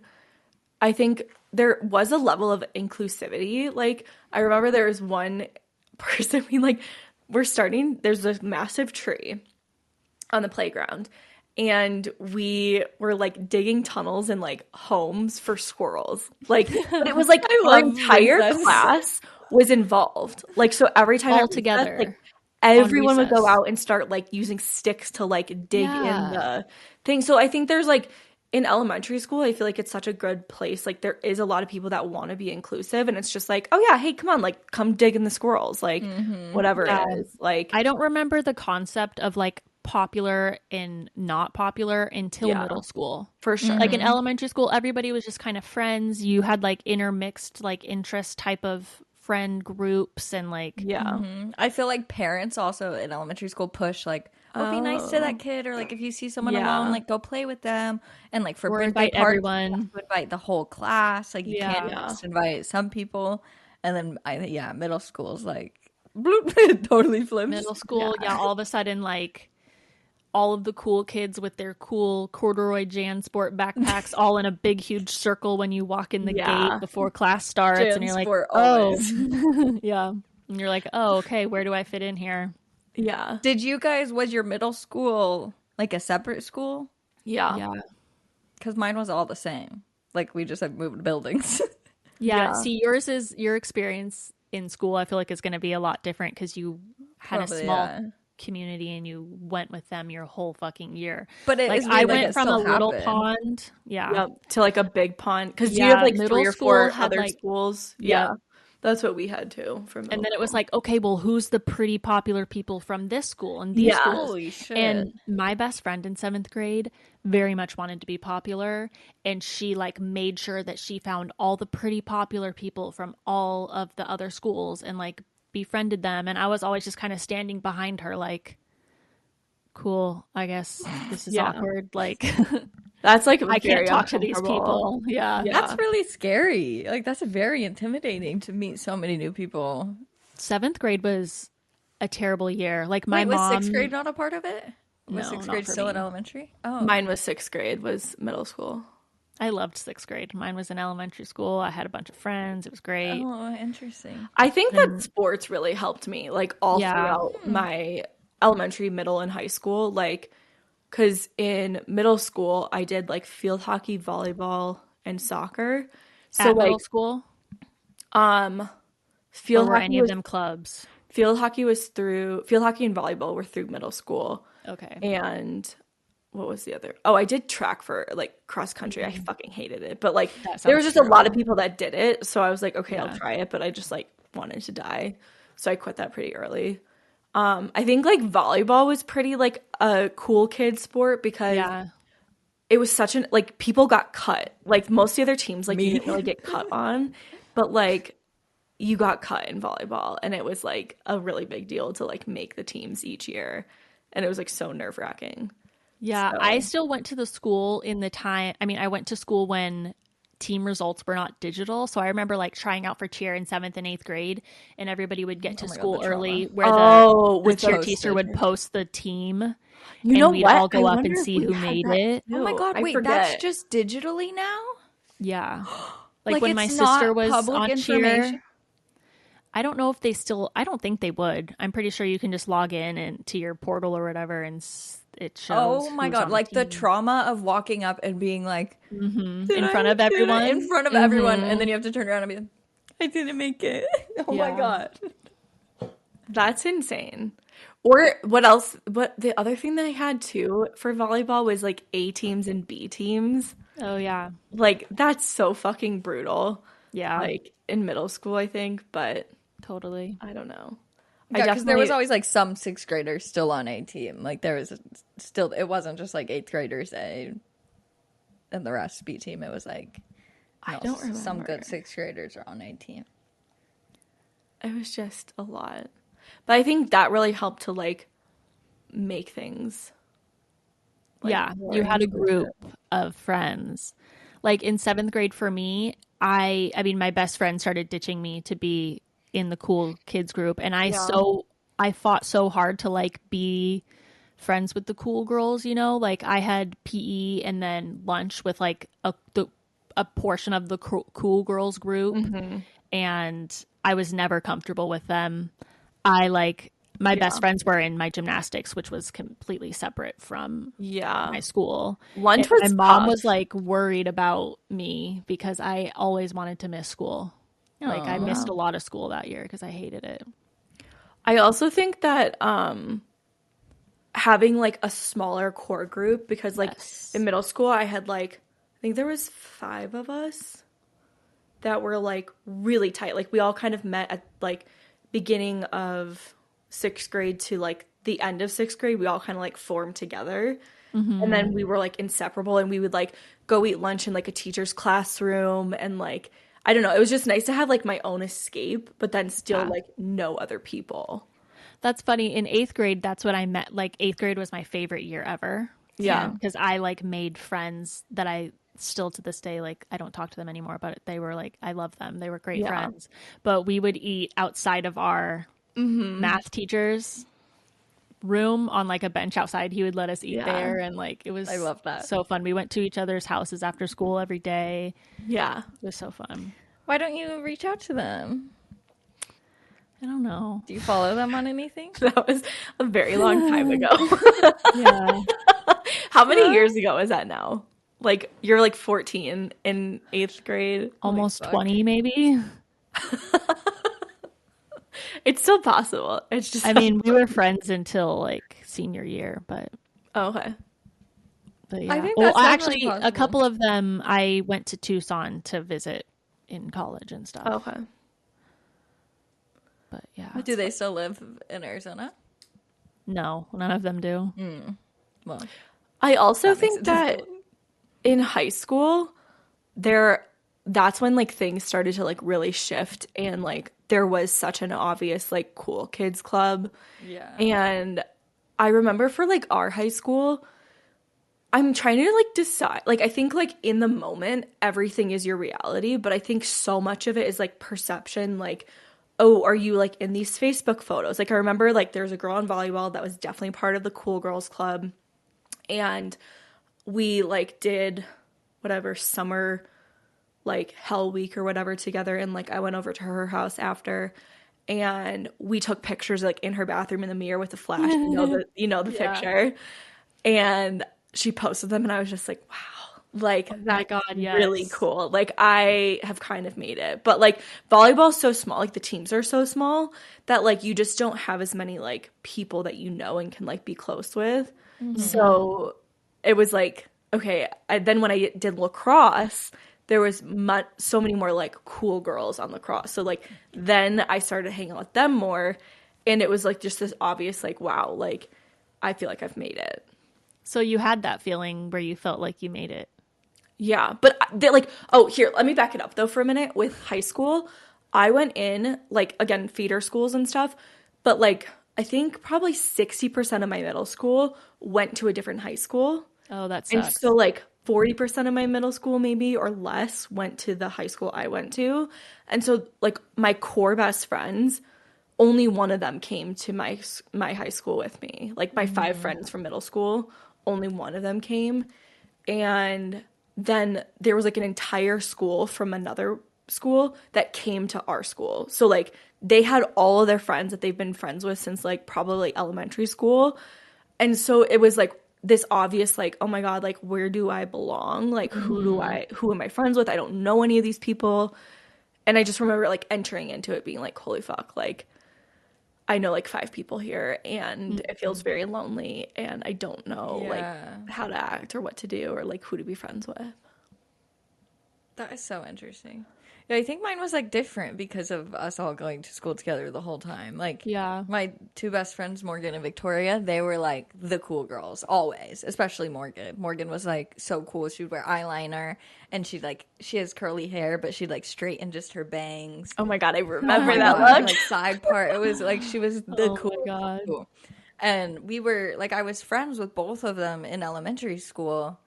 I think there was a level of inclusivity. Like, I remember there was one person, there's a massive tree on the playground, and we were like digging tunnels in like homes for squirrels. Like, but it was like our entire class was involved. Like, so every time all together, like everyone would go out and start like using sticks to like dig in the thing. So I think there's like, in elementary school, I feel like it's such a good place. Like, there is a lot of people that want to be inclusive, and it's just like, oh yeah, hey, come on, like, come dig in the squirrels, like, whatever it is. Like, I don't remember the concept of like popular and not popular until middle school. For sure. Like in elementary school, everybody was just kind of friends. You had like intermixed like interest type of friend groups and like I feel like parents also in elementary school push like, oh, be nice to that kid, or like if you see someone alone, like go play with them, and like for birthday invite parties, everyone. you have to invite the whole class. Like you can't just invite some people. And then middle school's like bloop, it totally flips. Middle school, all of a sudden like all of the cool kids with their cool corduroy JanSport backpacks all in a big huge circle when you walk in the gate before class starts, and you're like, oh and you're like, oh, okay, where do I fit in here? Yeah. Was your middle school like a separate school? Yeah. Because mine was all the same. Like, we just had moved buildings. See, your experience in school, I feel like is going to be a lot different because you had a small community and you went with them your whole fucking year. But I went from a little pond to like a big pond, because you have like middle 3 or 4 had, other like, schools. That's what we had too. And then it was like, okay, well, who's the pretty popular people from this school and these schools? Holy shit. And my best friend in 7th grade very much wanted to be popular, and she like made sure that she found all the pretty popular people from all of the other schools and like befriended them. And I was always just kind of standing behind her like, cool, I guess this is awkward. Like, that's like, I can't talk to these people. Yeah. That's really scary. Like, that's very intimidating to meet so many new people. 7th grade was a terrible year. Like, my was mom... 6th grade not a part of it? Was No, 6th not grade for still me. in elementary? Oh. Mine was 6th grade, was middle school. I loved 6th grade. Mine was in elementary school. I had a bunch of friends. It was great. Oh, interesting. I think that sports really helped me, like, all throughout my elementary, middle, and high school. Like, because in middle school, I did, like, field hockey, volleyball, and soccer. So, At like, middle school? field Or were hockey any of them clubs? Field hockey and volleyball were through middle school. Okay. And what was the other? Oh, I did track for like cross country. I fucking hated it. But like there was just a lot of people that did it. So I was like, okay, I'll try it. But I just like wanted to die. So I quit that pretty early. I think like volleyball was pretty like a cool kid sport because it was such an like people got cut. Like most of the other teams like you didn't really get cut on. But like you got cut in volleyball, and it was like a really big deal to like make the teams each year, and it was like so nerve-wracking. Yeah, so. I still went to the school in the time. I mean, I went to school when team results were not digital, so I remember like trying out for cheer in 7th and 8th grade, and everybody would get to school early, where the cheer teacher would post the team. You know, we'd all go up and see who made it. Oh my god! Wait, that's just digitally now? Yeah, like when my sister was on cheer. I don't know if they still. I don't think they would. I'm pretty sure you can just log in and to your portal or whatever, and it shows. Oh my god! Like the trauma of walking up and being like in front of everyone, and then you have to turn around and be like, I didn't make it. Oh my god, that's insane. Or what else? What the other thing that I had too for volleyball was like A teams and B teams. Oh yeah, like that's so fucking brutal. Yeah, like in middle school, I think, but. Totally. I don't know. Yeah, because there was always like some 6th graders still on A team. Like there was still, it wasn't just like 8th graders A and the rest B team. It was like I don't remember. Some good 6th graders are on A team. It was just a lot, but I think that really helped to like make things. Like, you had a group of friends. Like in 7th grade for me, I mean, my best friend started ditching me to be in the cool kids group, and Yeah. I fought so hard to like be friends with the cool girls, you know? Like I had PE and then lunch with like a portion of the cool girls group, and I was never comfortable with them. I like my best friends were in my gymnastics, which was completely separate from Yeah. my school. Lunch And my was mom tough. was like worried about me because I always wanted to miss school. Like I missed a lot of school that year because I hated it. I also think that having like a smaller core group, because like Yes. in middle school I had like, I think there was 5 of us that were like really tight. Like we all kind of met at like beginning of 6th grade to like the end of 6th grade. We all kind of like formed together. And then we were like inseparable, and we would like go eat lunch in like a teacher's classroom, and like I don't know, it was just nice to have like my own escape, but then still like know other people. That's funny. In 8th grade, that's what I met. Like 8th grade was my favorite year ever. Yeah. Because I like made friends that I still to this day, like I don't talk to them anymore, but they were like, I love them. They were great Yeah. friends. But we would eat outside of our math teacher's room on like a bench outside. He would let us eat Yeah. there, and like it was I love that. so fun. We went to each other's houses after school every day. Yeah. It was so fun. Why don't you reach out to them? I don't know. Do you follow them on anything? That was a very long time ago. Yeah. How many years ago is that now? Like you're like 14 in 8th grade. Almost fuck. 20 maybe. It's still possible. It's just I mean, we were friends until like senior year, but oh, okay. yeah. I think Well, that's definitely actually, a possible. couple of them I went to Tucson to visit in college and stuff. Okay. But yeah, But do they still live in Arizona? no, none of them do. Well, I also makes think it that difficult. in high school that's when like things started to like really shift, and like there was such an obvious like cool kids club. Yeah. And I remember for like our high school, I'm trying to like decide, like I think like in the moment everything is your reality, but I think so much of it is like perception. Like, oh, are you like in these Facebook photos? Like I remember like there's a girl in volleyball that was definitely part of the cool girls club, and we like did whatever summer like hell week or whatever together, and like I went over to her house after, and we took pictures like in her bathroom in the mirror with the flash, the picture, and she posted them, and I was just like, wow, like that's God, yes. really cool. Like I have kind of made it, but like volleyball's so small, like the teams are so small that like you just don't have as many like people that you know and can like be close with. So it was like, okay, then when I did lacrosse, there was so many more like cool girls on lacrosse. So like then I started hanging out with them more, and it was like just this obvious like, wow, like I feel like I've made it. So you had that feeling where you felt like you made it. Yeah, but they're like, oh, here, let me back it up though for a minute. With high school, I went in like, again, feeder schools and stuff, but like I think probably 60% of my middle school went to a different high school. Oh, that And sucks. so like 40% of my middle school maybe or less went to the high school I went to. And so like my core best friends, only one of them came to my high school with me. Like my 5 friends from middle school, only one of them came. And then there was like an entire school from another school that came to our school. So like they had all of their friends that they've been friends with since like probably elementary school. And so it was like this obvious like, oh my God, like where do I belong? Like who am I friends with? I don't know any of these people. And I just remember like entering into it being like, holy fuck, like I know like 5 people here, and it feels very lonely, and I don't know like how to act or what to do or like who to be friends with. That is so interesting. Yeah, I think mine was like different because of us all going to school together the whole time. Like, Yeah. my 2 best friends, Morgan and Victoria, they were like the cool girls always, especially Morgan. Morgan was like so cool. She would wear eyeliner, and she has curly hair, but she'd like straighten just her bangs. Oh my God, I Oh remember my that God, look. like side part. It was like she was the Oh my cool. God. Cool. And we were like, I was friends with both of them in elementary school,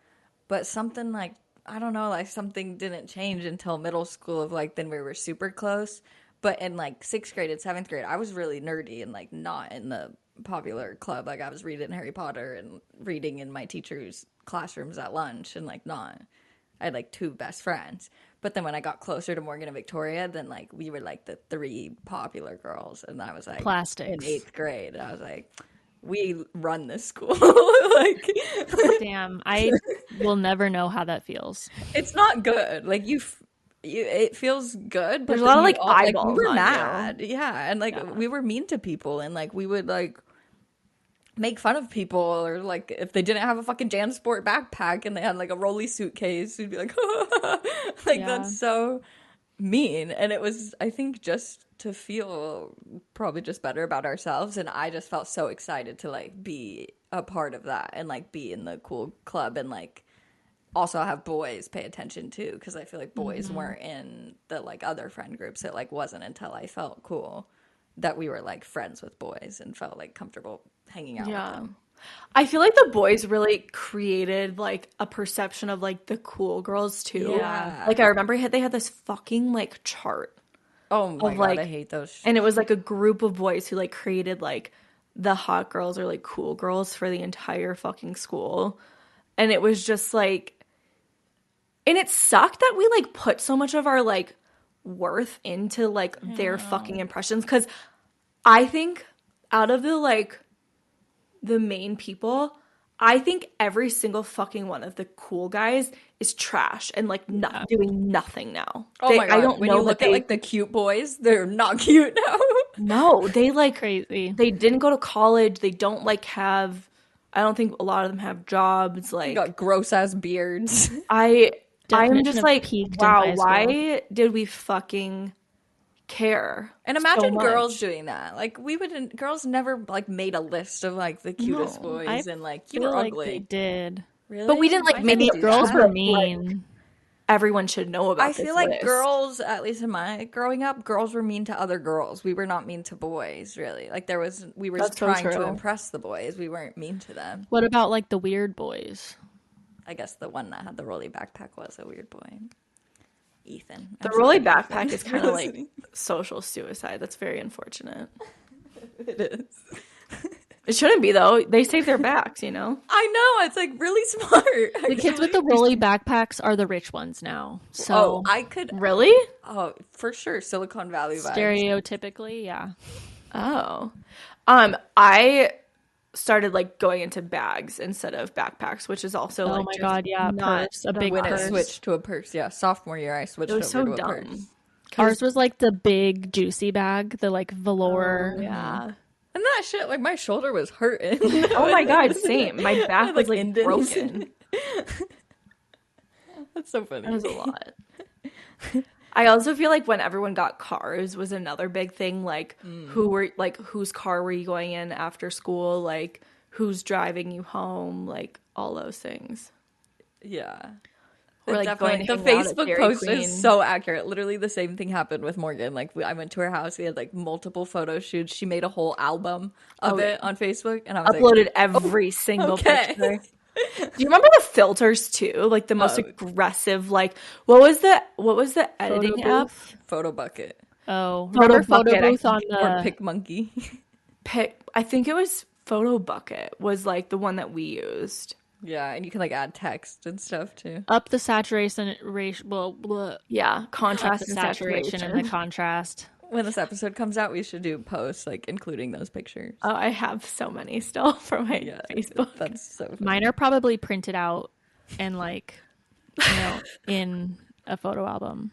but something like, I don't know, like something didn't change until middle school of like, then we were super close. But in like 6th grade and 7th grade, I was really nerdy and like not in the popular club. Like I was reading Harry Potter and reading in my teacher's classrooms at lunch and like not. I had like 2 best friends. But then when I got closer to Morgan and Victoria, then like we were like the 3 popular girls. And I was like Plastics. in 8th grade. And I was like, we run this school. Like, Damn, I will never know how that feels. it's not good. Like it feels good, but There's a lot of then like you all- we eyeballs were on mad. Yeah, and like Yeah. we were mean to people, and like we would like make fun of people, or like if they didn't have a fucking JanSport backpack and they had like a rolly suitcase, we'd be like, like Yeah. that's so mean. And it was, I think, just to feel probably just better about ourselves, and I just felt so excited to like be a part of that and like be in the cool club and like also have boys pay attention too, because I feel like boys weren't in the like other friend groups. It like wasn't until I felt cool that we were like friends with boys and felt like comfortable hanging out with them. I feel like the boys really created like a perception of like the cool girls too. Yeah. Like I remember they had this fucking like chart, Oh my Of, god, like- I hate those. and it was like a group of boys who like created like the hot girls or like cool girls for the entire fucking school. And it was just like, and it sucked that we like put so much of our like worth into like their fucking impressions, because I think out of the like the main people, I think every single fucking one of the cool guys is trash and like not doing nothing now. Oh my god, I don't when know you that look they at like the cute boys, they're not cute now. no, they like Crazy. they didn't go to college. They don't like have. I don't think a lot of them have jobs. They Like got gross ass beards. I'm Definition just of like, peaked in wow, high school. why did we fucking care? And so imagine much? girls doing that. Like we wouldn't. Girls never like made a list of like the cutest No, boys and like you feel were like ugly. they did. Really? But we didn't like I make didn't it do Girls that. were Like, mean. everyone should know about I this feel like list. girls, at least in my growing up, girls were mean to other girls. We were not mean to boys, really. Like we were That's so trying to true. impress the boys. We weren't mean to them. What about like the weird boys? I guess the one that had the rolly backpack was a weird boy. Ethan. The I'm rolly sorry, backpack Ethan, is if kind you're of like listening. social suicide. That's very unfortunate. It is. It shouldn't be though. They save their backs, you know. I know, it's like really smart. The kids with the rolly backpacks are the rich ones now. Oh, So I could. Really? Oh, for sure, Silicon Valley vibes. stereotypically, yeah. Oh. I started like going into bags instead of backpacks, which is also Oh like my just god, yeah, not purse, a the big When it purse. switched to a purse, yeah, sophomore year, I switched It was over so to a dumb. purse. Ours was like the big juicy bag, the like velour. Yeah. And that shit, like my shoulder was hurting. Oh my god, same. My back was like indents. broken. That's so funny. That was a lot. I also feel like when everyone got cars was another big thing. Like whose car were you going in after school? Like who's driving you home? Like all those things. Yeah. Or like Definitely. going to The hang out at Facebook Dairy post Queen. is so accurate. Literally the same thing happened with Morgan. Like I went to her house. We had like multiple photo shoots. She made a whole album of it on Facebook, and I was Uploaded every single okay. picture. Do you remember the filters too? Like the most aggressive. Like what was the editing Photo app? booth. Photo bucket Oh, Photo remember photo bucket, I booth on or the Pick Monkey. I think it was Photo Bucket was like the one that we used. Yeah, and you can like add text and stuff too. up the saturation ratio, well, blah, Yeah, up contrast the and saturation saturation. and the contrast. When this episode comes out, we should do posts like including those pictures. Oh, I have so many still from my Yeah, Facebook. that's so funny. Mine are probably printed out and like, in a photo album.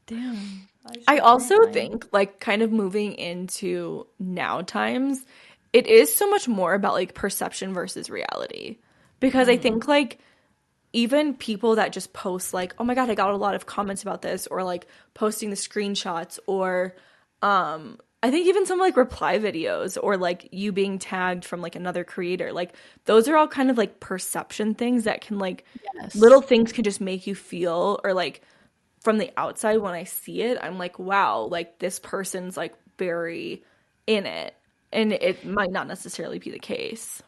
Damn. I also think like kind of moving into now times, it is so much more about like perception versus reality. Because I think like even people that just post like, oh my god, I got a lot of comments about this, or like posting the screenshots, or I think even some like reply videos, or like you being tagged from like another creator, like those are all kind of like perception things that can like little things can just make you feel, or like from the outside when I see it, I'm like, wow, like this person's like very in it, and it might not necessarily be the case.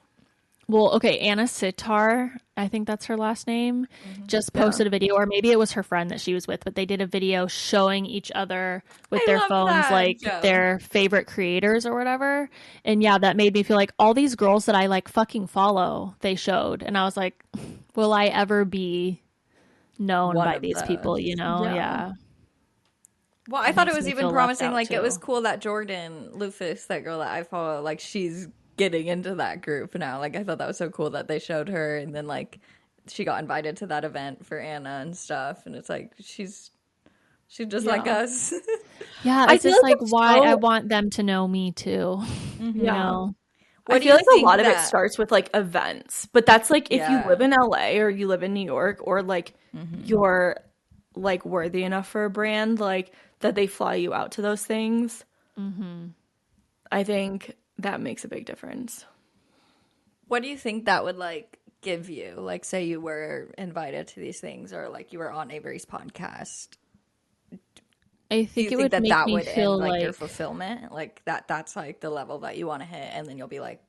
Well, okay, Anna Sitar, I think that's her last name, just posted a video, or maybe it was her friend that she was with, but they did a video showing each other with I their love phones, that, like Joe. their favorite creators or whatever. And yeah, that made me feel like all these girls that I like fucking follow, they showed. And I was like, will I ever be known One by of these people, those. you know? Yeah. Well, I It thought it makes was me even feel left promising. out Like, it was too. cool that Jordan Lufus, that girl that I follow, like, she's getting into that group now. Like, I thought that was so cool that they showed her, and then like she got invited to that event for Anna and stuff. And it's like she's just like Yeah. us. Yeah, I it's feel just like like it's why I so want them to know me too. You yeah. know? I What do feel you like a think lot of it that? starts with like events, but that's like if you Yeah. live in LA or you live in New York or like you're like worthy enough for a brand, like that they fly you out to those things. I think that makes a big difference. What do you think that would like give you? Like, say you were invited to these things, or like you were on Avery's podcast. I Do think you it think would that make that me would end feel like your like fulfillment? Like that's like the level that you want to hit, and then you'll be like,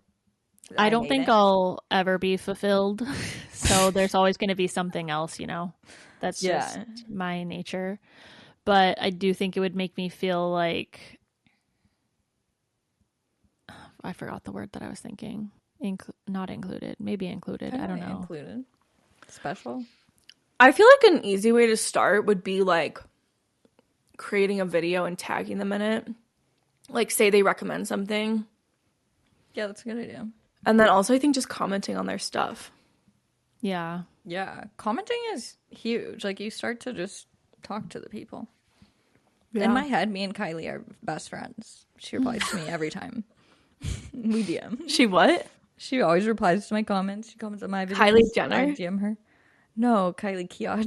I I don't made think it. I'll ever be fulfilled. So there's always going to be something else, you know? That's just Yeah. my nature. But I do think it would make me feel like I forgot the word that I was thinking. Not included, maybe included. I don't know. Included. Special. I feel like an easy way to start would be like creating a video and tagging them in it. Like say they recommend something. Yeah, that's a good idea. And then also I think just commenting on their stuff. Yeah. Yeah, commenting is huge. Like, you start to just talk to the people. Yeah. In my head, me and Kylie are best friends. She replies to me every time we DM. She what? She always replies to my comments. She comments on my videos. Kylie Jenner? I DM her. No, Kylie Kiach.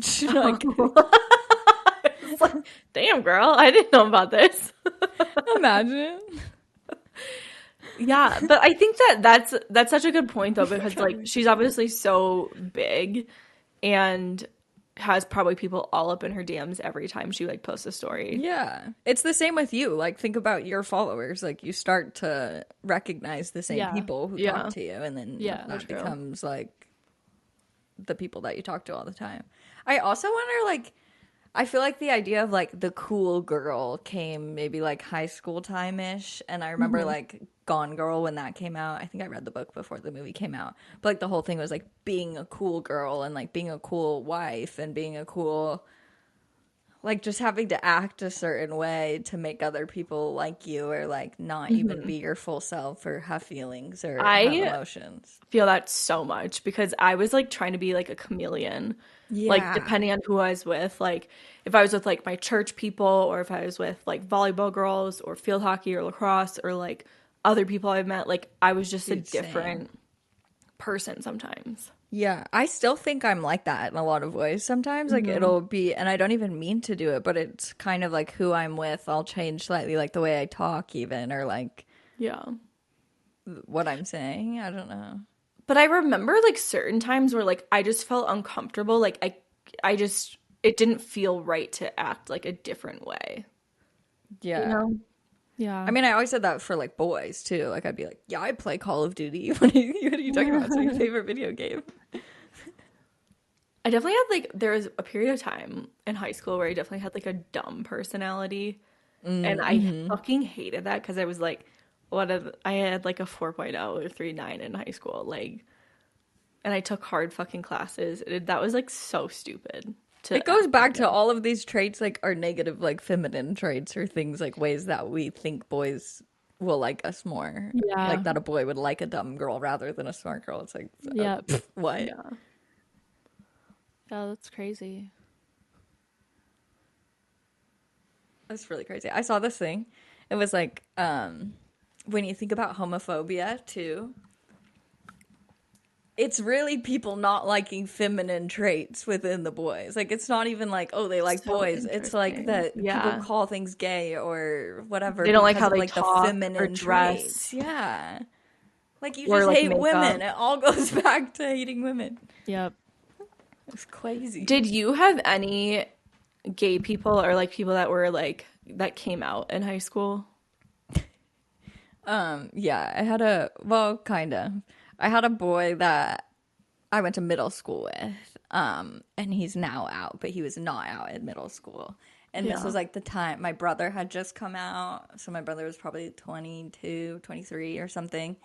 It's like, damn girl, I didn't know about this. Imagine. Yeah, but I think that's such a good point though, because like she's obviously so big and has probably people all up in her DMs every time she like posts a story. Yeah. It's the same with you. Like, think about your followers. Like, you start to recognize the same Yeah. people who Yeah. talk to you, and then Yeah, that true. becomes like the people that you talk to all the time. I also wonder, like, I feel like the idea of like the cool girl came maybe like high school time ish. And I remember like Gone Girl when that came out. I think I read the book before the movie came out. But like the whole thing was like being a cool girl and like being a cool wife and being a cool, like, just having to act a certain way to make other people like you, or like not even be your full self or have feelings or have emotions. Feel that so much because I was like trying to be like a chameleon. Like Yeah. depending on who I was with, like if I was with like my church people or if I was with like volleyball girls or field hockey or lacrosse or like other people I've met, like I was just a Dude, same. different person sometimes. Yeah, I still think I'm like that in a lot of ways. Sometimes, like, it'll be, and I don't even mean to do it, but it's kind of like who I'm with. I'll change slightly, like the way I talk, even, or like Yeah. what I'm saying. I don't know. But I remember like certain times where like I just felt uncomfortable. Like I just, it didn't feel right to act like a different way. Yeah. You know? Yeah. I mean, I always said that for like boys too. Like, I'd be like, yeah, I play Call of Duty. What are you talking about? It's my favorite video game. I definitely had like, there was a period of time in high school where I definitely had like a dumb personality. And I fucking hated that because I was like, I had like a 4.0 or 3.9 in high school. Like, and I took hard fucking classes. That was like so stupid. It goes back to all of these traits, like, are negative, like feminine traits or things, like ways that we think boys will like us more. Yeah. Like that a boy would like a dumb girl rather than a smart girl. It's like, Yeah. what? Yeah. Yeah, that's crazy. That's really crazy. I saw this thing. It was like, when you think about homophobia too, it's really people not liking feminine traits within the boys. Like, it's not even like, oh, they like So boys. It's like that Yeah. people call things gay or whatever. They don't like because how of, they like, talk the or feminine dress. traits. Yeah. Like, you Or, just like, hate women. makeup. It all goes back to hating women. Yep. It's crazy. Did you have any gay people or like people that were like, that came out in high school? Yeah, I had well, kind of. I had a boy that I went to middle school with, and he's now out, but he was not out in middle school. And this Yeah. was like the time my brother had just come out. So my brother was probably 22, 23 or something.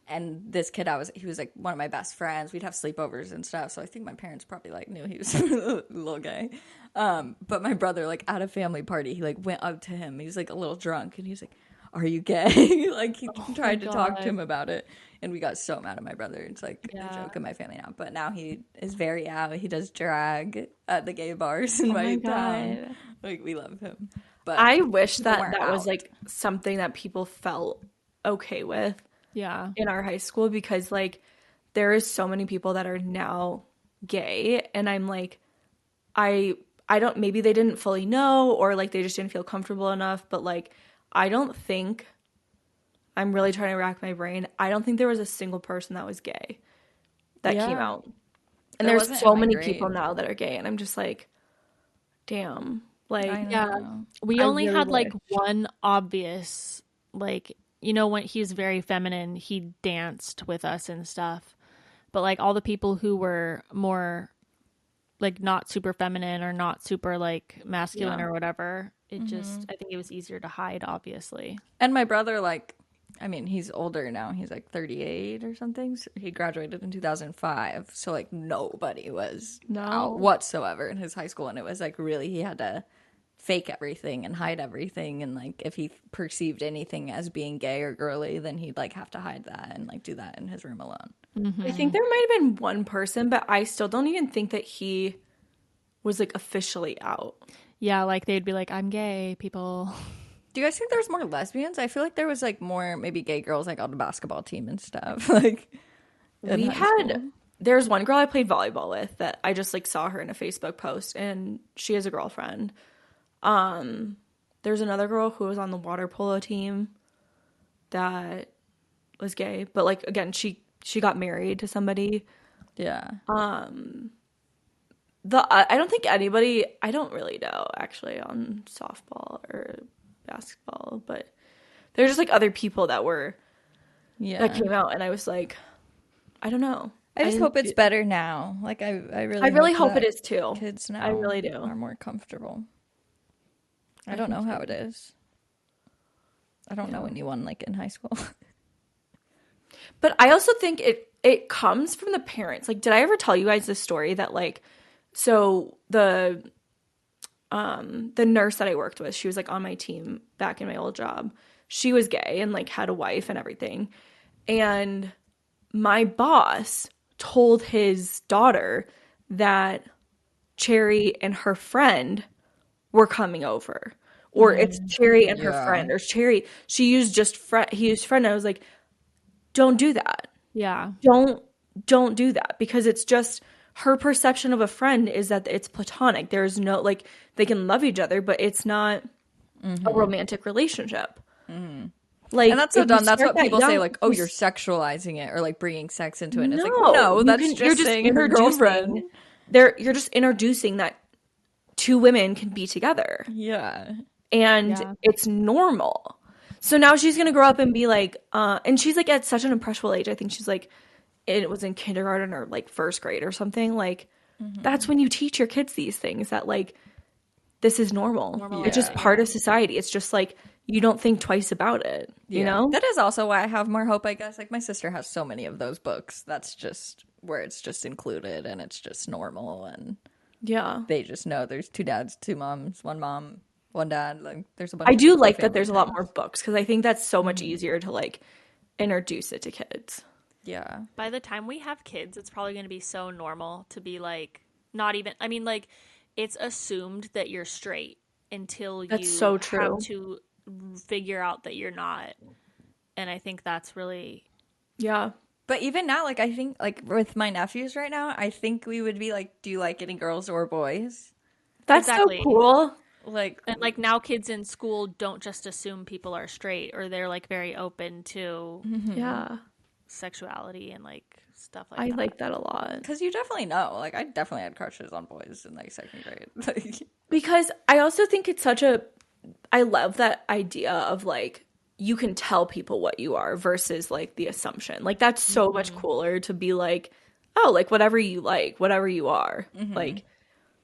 And this kid, he was like one of my best friends. We'd have sleepovers and stuff. So I think my parents probably like knew he was a little gay. But my brother, like at a family party, he like went up to him. He was like a little drunk and he was like, "Are you gay?" Like he tried to talk to him about it. And we got so mad at my brother. It's like a joke in my family now. But now he is very out. He does drag at the gay bars in my town. Like we love him. But I wish people that weren't that was out. like something that people felt okay with Yeah. in our high school, because like there is so many people that are now gay, and I'm like, I don't, maybe they didn't fully know, or like they just didn't feel comfortable enough, but like I don't think, I'm really trying to rack my brain, I don't think there was a single person that was gay that came Yeah. out. And There there's wasn't so in my many grade. people now that are gay, and I'm just like, damn. Like, I Yeah. know. We I only really had like wish. one obvious, like, you know, when he's very feminine, he danced with us and stuff. But like all the people who were more like not super feminine or not super like masculine Yeah. or whatever, it just, I think it was easier to hide, obviously. And my brother, like, I mean, he's older now. He's like 38 or something. So he graduated in 2005. So, like, nobody was out whatsoever in his high school. And it was like, really, he had to fake everything and hide everything. And, like, if he perceived anything as being gay or girly, then he'd, like, have to hide that and, like, do that in his room alone. I think there might have been one person, but I still don't even think that he was like officially out. Yeah, like they'd be like, I'm gay, people. Do you guys think there's more lesbians? I feel like there was, like, more maybe gay girls, like, on the basketball team and stuff. Like, in We high had, school. there's one girl I played volleyball with that I just like saw her in a Facebook post, and she has a girlfriend. There's another girl who was on the water polo team that was gay, but like again, she got married to somebody. Yeah. I don't think anybody, I don't really know actually on softball or basketball, but there's just like other people that Yeah. that came out, and I was like, I don't know. I just didn't hope it's feel- better now. Like I really hope that it is too. kids now I really do. are more comfortable. I don't know how it is. I don't know anyone like in high school. But I also think it comes from the parents. Like, did I ever tell you guys this story that like, so the nurse that I worked with, she was like on my team back in my old job. She was gay and like had a wife and everything. And my boss told his daughter that Cherry and her friend were coming over. Or it's Cherry and her friend, or Cherry, she used just friend, he used friend. I was like, don't do that. Yeah. Don't do that, because it's just her perception of a friend is that it's platonic. There's no, like, they can love each other, but it's not a romantic relationship. Like, And that's so if you dumb. That's start what people say, young, like, oh, you're sexualizing it or like bringing sex into it. And it's like, No, no, you that's can- just saying her girlfriend. You're just introducing that two women can be together. Yeah. And it's normal. So now she's gonna grow up and be like, and she's like at such an impressionable age. I think she's like, it was in kindergarten or like first grade or something. Like, that's when you teach your kids these things, that like, this is normal. It's just part of society. It's just like, you don't think twice about it, you know? That is also why I have more hope, I guess. Like, my sister has so many of those books. That's just where it's just included and it's just normal. And Yeah. they just know there's two dads, two moms, one mom, one dad. Like, there's a bunch I of do different like that family there's a lot things. more books, because I think that's so much easier to like introduce it to kids. Yeah. By the time we have kids, it's probably going to be so normal to be like, not even, I mean, like, it's assumed that you're straight until That's you so true. have to figure out that you're not. And I think that's really, Yeah. But even now, like, I think, like, with my nephews right now, I think we would be like, do you like any girls or boys? That's Exactly. so cool. Like, and like now kids in school don't just assume people are straight, or they're like very open to Yeah. sexuality and like stuff like I that. like that a lot. because you definitely know. Like, I definitely had crushes on boys in, like, second grade. Like, Because I also think it's I love that idea of like, you can tell people what you are versus like the assumption. Like that's so much cooler to be like, oh, like whatever you like, whatever you are, like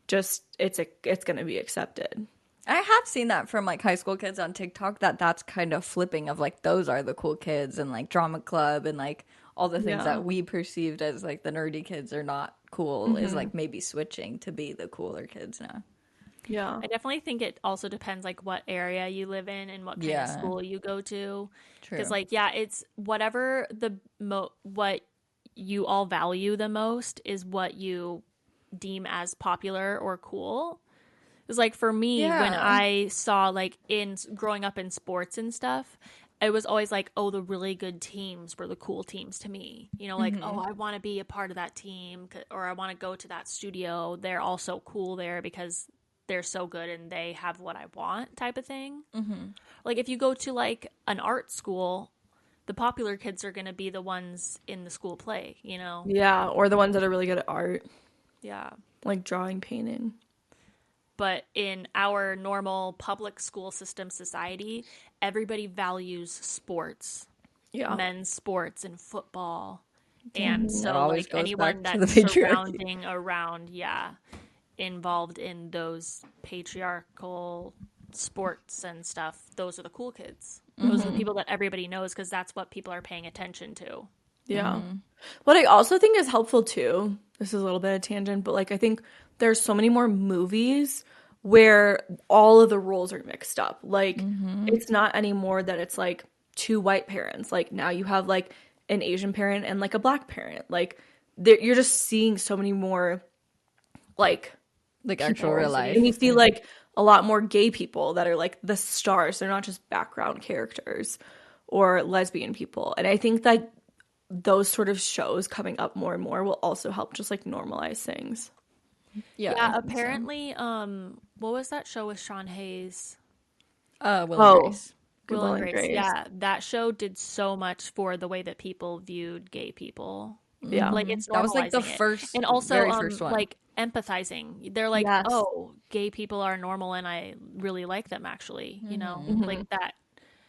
just it's gonna be accepted. I have seen that from like high school kids on TikTok, that's kind of flipping of like those are the cool kids, and like drama club and like all the things that we perceived as like the nerdy kids are not cool is like maybe switching to be the cooler kids now. Yeah. I definitely think it also depends like what area you live in and what kind of school you go to. True. Because like it's whatever what you all value the most is what you deem as popular or cool. Because like for me, when I saw like in growing up in sports and stuff, it was always like, oh, the really good teams were the cool teams to me. You know, like, oh, I want to be a part of that team, or I want to go to that studio. They're all so cool there because they're so good and they have what I want, type of thing. Like if you go to like an art school, the popular kids are going to be the ones in the school play, you know? Yeah, or the ones that are really good at art. Yeah. Like drawing, painting. But in our normal public school system society, everybody values sports. Yeah. Men's sports and football. And so always like goes anyone back to the that's patriarchy. surrounding around, involved in those patriarchal sports and stuff, those are the cool kids. Those are the people that everybody knows because that's what people are paying attention to. Yeah. What I also think is helpful too, this is a little bit of a tangent, but like I think there's so many more movies where all of the roles are mixed up. Like it's not anymore that it's like two white parents. Like now you have like an Asian parent and like a black parent. Like you're just seeing so many more like actual real life. And you see like a lot more gay people that are like the stars. They're not just background characters or lesbian people. And I think that those sort of shows coming up more and more will also help just like normalize things. Yeah, apparently, what was that show with Sean Hayes? Will and Grace. Will and Grace. Yeah, that show did so much for the way that people viewed gay people. Yeah. Like it's normalizing That was like the it. first, and also very first one. like empathizing. They're like, Yes. oh, gay people are normal and I really like them actually, you know? Like that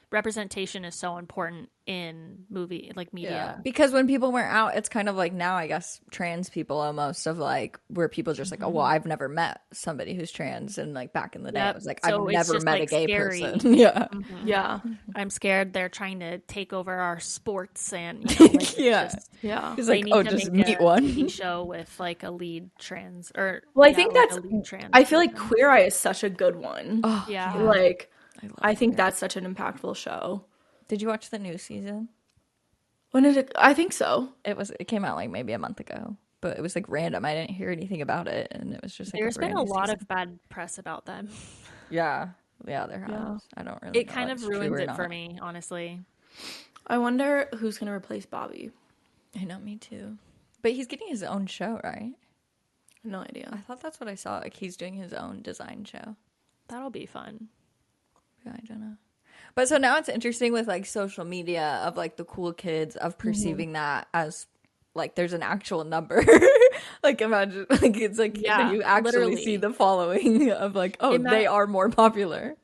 representation is so important in movie like media. Because when people weren't out, it's kind of like now I guess trans people almost of like where people just like, oh well, I've never met somebody who's trans, and like back in the day it was like So I've it's never just, met like, a gay scary. person. Yeah. Yeah. I'm scared they're trying to take over our sports and you know, like, it's just, Yeah. He's they like, need oh, to just make meet a one. TV show with like a lead trans or Well, I think like, that's a lead trans I feel like person. Queer Eye is such a good one. Oh, Yeah. Like love I think Queer Eye. that's such an impactful show. Did you watch the new season? When did it? I think so. It came out like maybe a month ago, but it was like random. I didn't hear anything about it, and it was just like There's been brand a new lot season. of bad press about them. Yeah, there has. Yeah. I don't really. It know kind if of it's true ruins or it for not. me, honestly. I wonder who's gonna replace Bobby. I know, me too. But he's getting his own show, right? No I idea. thought that's what I saw. Like he's doing his own design show. That'll be fun. Yeah, I don't know. But so now it's interesting with like social media of like the cool kids of perceiving that as like there's an actual number. Like imagine like it's like Yeah, you actually literally. see the following of like, oh, they are more popular.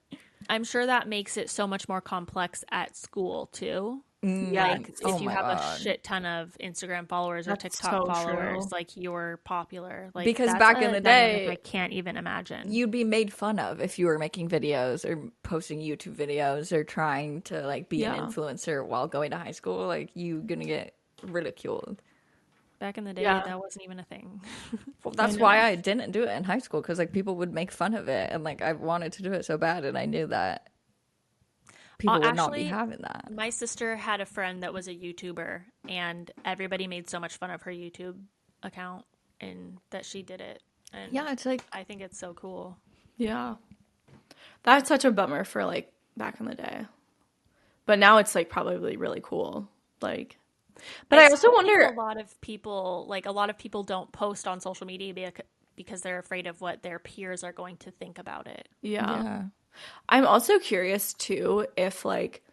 I'm sure that makes it so much more complex at school too. Yeah. Like if Oh you my have God. a shit ton of Instagram followers or That's TikTok so followers, true. like you're popular. Like Because that's back a in the dynamic day, I can't even imagine. You'd be made fun of if you were making videos or posting YouTube videos or trying to like be an Yeah. influencer while going to high school. Like you gonna get ridiculed. Back in the day, Yeah. that wasn't even a thing. Well, that's why I didn't do it in high school because like people would make fun of it, and like I wanted to do it so bad, and I knew that people would not be actually, having that. My sister had a friend that was a YouTuber, and everybody made so much fun of her YouTube account and that she did it. And Yeah, it's like I think it's so cool. Yeah. That's such a bummer for like back in the day. But now it's like probably really cool. Like but I also still think wonder a lot of people don't post on social media because they're afraid of what their peers are going to think about it. yeah. I'm also curious too if like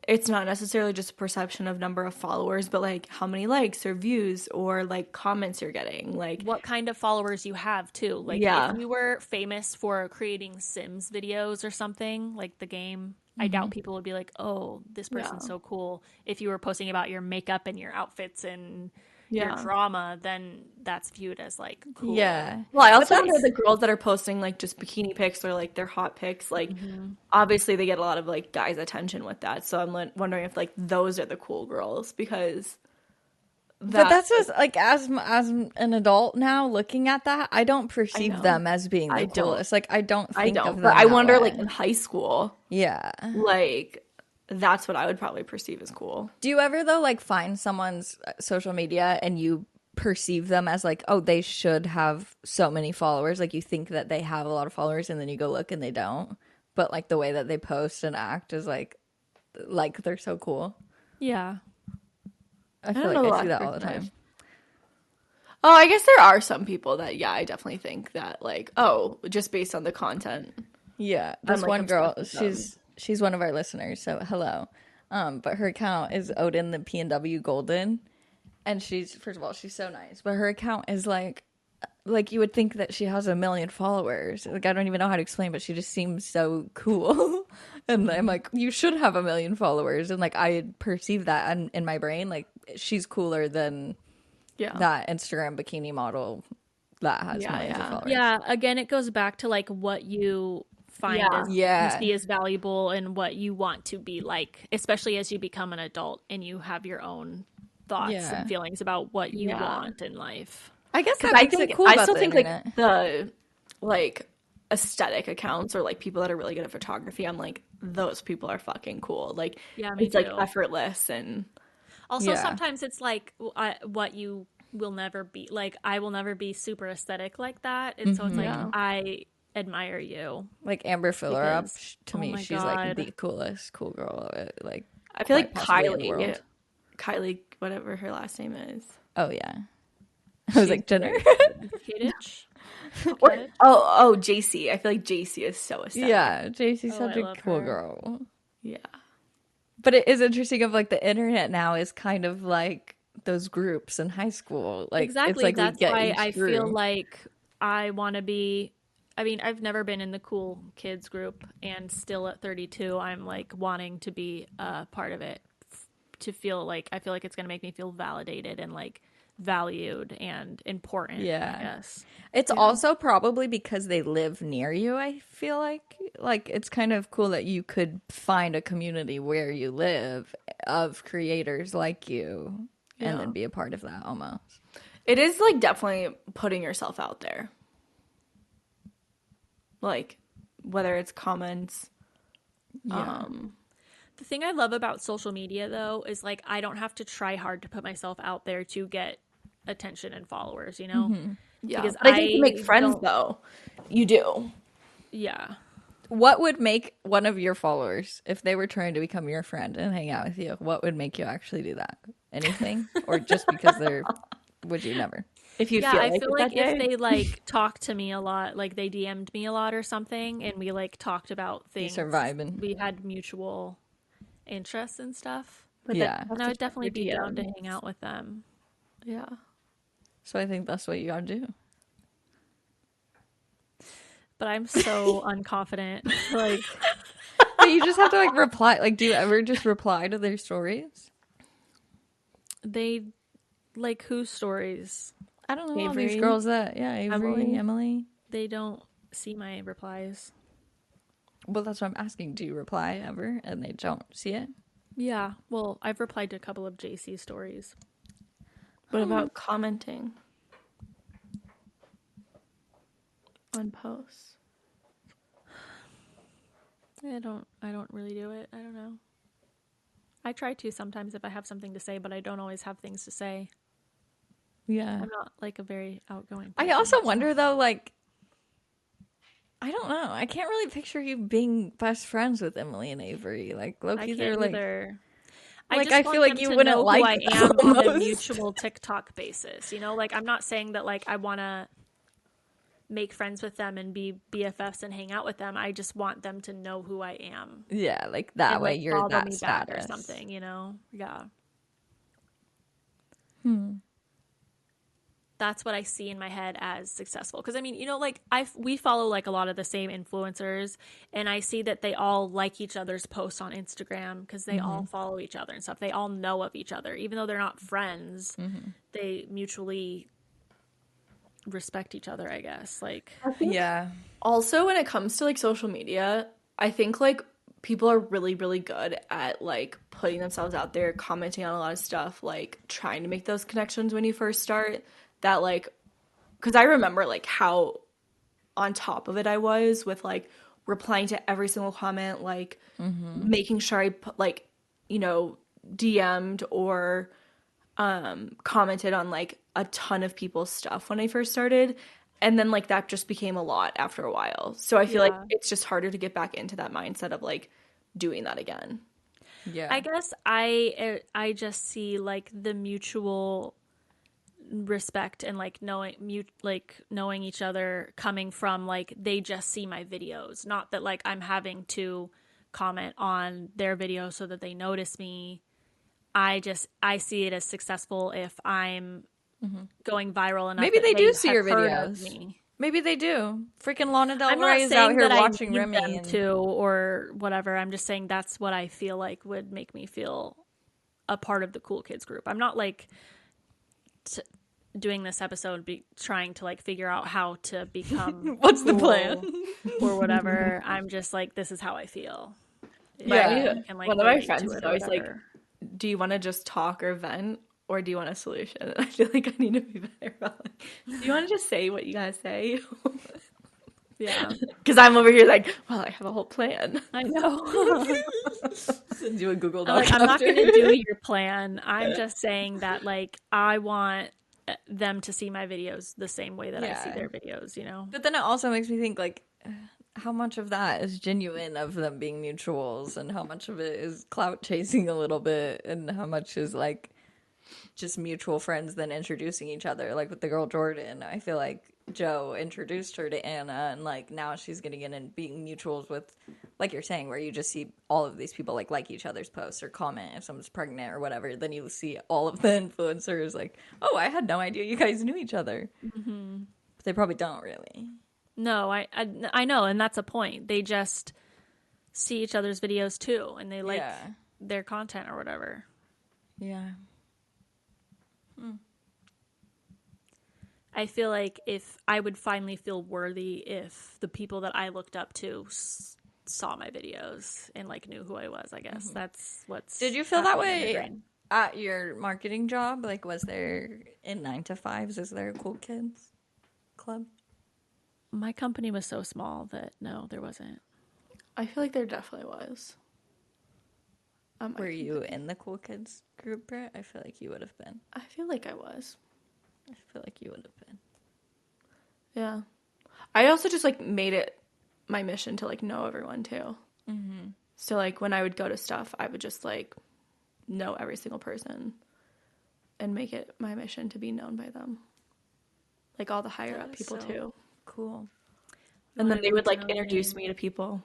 it's not necessarily just a perception of number of followers, but like how many likes or views or like comments you're getting. Like What kind of followers you have too. Like Yeah. if you were famous for creating Sims videos or something, like the game, I doubt people would be like, oh, this person's Yeah. so cool. If you were posting about your makeup and your outfits and your Yeah. drama, then that's viewed as like cool. Yeah. Well, I But also wonder that's the girls that are posting like just bikini pics or like their hot pics, like obviously they get a lot of like guys' attention with that. So I'm wondering if like those are the cool girls because but that's just like as an adult now looking at that, I don't I perceive know. them as being the I don't. coolest. Like I don't I think of don't. them But I that wonder like way. in high school, Yeah. like that's what I would probably perceive as cool. Do you ever though like find someone's social media and you perceive them as like, oh, they should have so many followers? Like you think that they have a lot of followers and then you go look and they don't. But like the way that they post and act is like they're so cool. Yeah. I I feel don't like know I the see that last all the person time. Oh, I guess there are some people that, yeah, I definitely think that, like, oh, just based on the content. Yeah, I'm this like one girl, obsessed with them. she's one of our listeners, so hello. But her account is Odin the PNW Golden, and she's first of all she's so nice, but her account is like you would think that she has 1 million followers. Like I don't even know how to explain, but she just seems so cool. And I'm like, you should have 1 million followers, and like I perceive that in my brain, like she's cooler than Yeah. that Instagram bikini model that has Yeah, millions of yeah. followers. Yeah. Again, it goes back to like what you find Yeah. as you Yeah. see as valuable and what you want to be like, especially as you become an adult and you have your own thoughts Yeah. and feelings about what you Yeah. want in life. I guess that I makes think it cool I about still the think internet. like the like aesthetic accounts or like people that are really good at photography, I'm like, those people are fucking cool. Like Yeah, me it's like too. effortless and Also, Yeah. sometimes it's like what you will never be like. I will never be super aesthetic like that, and so it's like yeah. I admire you Like Amber Filler up because to oh me, my she's like god, the coolest cool girl like I feel like quite possibly in the Kylie, world. Kylie, whatever her last name is. Oh yeah, I was She's like Jenner. Kidditch. Or JC. I feel like JC is so aesthetic. Yeah, JC's Oh, such I a love cool her. girl. Yeah. But it is interesting of like the internet now is kind of like those groups in high school. Like it's Exactly. like we That's get why each I feel group. like I want to be. I mean, I've never been in the cool kids group, and still at 32, I'm like wanting to be a part of it. To feel like I feel like it's gonna make me feel validated and like valued and important. Yeah. I guess. It's also probably because they live near you, I feel like it's kind of cool that you could find a community where you live of creators like you and Yeah. then be a part of that almost. It is like definitely putting yourself out there. Like whether it's comments. Yeah. The thing I love about social media though is like I don't have to try hard to put myself out there to get attention and followers, you know? Yeah. Because But I think to make I friends don't- though, you do. Yeah. What would make one of your followers, if they were trying to become your friend and hang out with you, what would make you actually do that? Anything? Or just because would you never? If you Yeah, feel I like feel it like that if day. they like talked to me a lot, like they DM'd me a lot or something, and we like talked about things, start vibing. we had mutual interests and stuff, But Yeah. then and I would definitely be down to DM. hang out with them. Yeah. So I think that's what you gotta do. But I'm so unconfident. Like, But you just have to like reply. Like, do you ever just reply to their stories? they like whose stories? I don't know. All these Avery, girls that, yeah, Avery, Emily. Emily. They don't see my replies. Well, that's what I'm asking. Do you reply ever and they don't see it? Yeah, well, I've replied to a couple of JC stories. What about commenting on posts? I don't really do it. I don't know. I try to sometimes if I have something to say, but I don't always have things to say. Yeah. I'm not like a very outgoing I person, also so- wonder though, like, I don't know. I can't really picture you being best friends with Emily and Avery. Like, I Loki, can't they're like, either. like, just I want feel like them you to wouldn't know like who I am on a almost. mutual TikTok basis. You know, like I'm not saying that like I want to make friends with them and be BFFs and hang out with them. I just want them to know who I am. Yeah, like that And way like you're follow that me status. back or something, you know? Yeah. that's what I see in my head as successful. Because I mean, you know, like we follow like a lot of the same influencers, and I see that they all like each other's posts on Instagram because they all follow each other and stuff. They all know of each other, even though they're not friends. They mutually respect each other, I guess. Like, Yeah. Also, when it comes to like social media, I think like people are really, really good at like putting themselves out there, commenting on a lot of stuff, like trying to make those connections when you first start. That like, because I remember like how on top of it I was with like replying to every single comment, like making sure I put like, you know, DM'd or commented on like a ton of people's stuff when I first started. And then like that just became a lot after a while. So I feel like it's just harder to get back into that mindset of like doing that again. Yeah. I guess I just see like the mutual respect and like knowing each other coming from like they just see my videos, not that like I'm having to comment on their videos so that they notice me. I see it as successful if I'm going viral enough. Maybe that they do have see your heard of videos. me. Maybe they do. Freaking Lana Del I'm not Rey is out saying here that watching I need Remy them and to or whatever. I'm just saying that's what I feel like would make me feel a part of the cool kids group. I'm not like doing this episode trying to like figure out how to become what's the cool plan? or whatever. I'm just like, this is how I feel. Yeah. You can, like, One of my relate to friends it is or always like, whatever. do you want to just talk or vent, or do you want a solution? And I feel like I need to be better about like, do you want to just say what you guys say? Yeah. Because I'm over here like, well, I have a whole plan. I know. Send you a Google Doc. Like, I'm not after. going to do your plan. I'm just saying that, like, I want them to see my videos the same way that I see their videos, you know? But then it also makes me think, like, how much of that is genuine of them being mutuals, and how much of it is clout chasing a little bit, and how much is, like, just mutual friends then introducing each other. Like, with the girl Jordan, I feel like Joe introduced her to Anna, and, like, now she's getting in and being mutuals with, like you're saying, where you just see all of these people, like each other's posts or comment if someone's pregnant or whatever. Then you see all of the influencers, like, oh, I had no idea you guys knew each other. Mm-hmm. But they probably don't really. No, I know, and that's a point. They just see each other's videos too, and they like their content or whatever. Yeah. I feel like if I would finally feel worthy if the people that I looked up to saw my videos and like knew who I was. I guess that's what's. Did you feel that way at your marketing job? Like, was there in 9 to 5s? Is there a cool kids club? My company was so small that no, there wasn't. I feel like there definitely was. Were you in the cool kids group, Britt? I feel like you would have been. I feel like I was. I feel like you would have been. Yeah. I also just like made it my mission to like know everyone too. Mm-hmm. So like when I would go to stuff, I would just like know every single person and make it my mission to be known by them. Like all the higher up people too. Cool. And then they would like introduce me to people.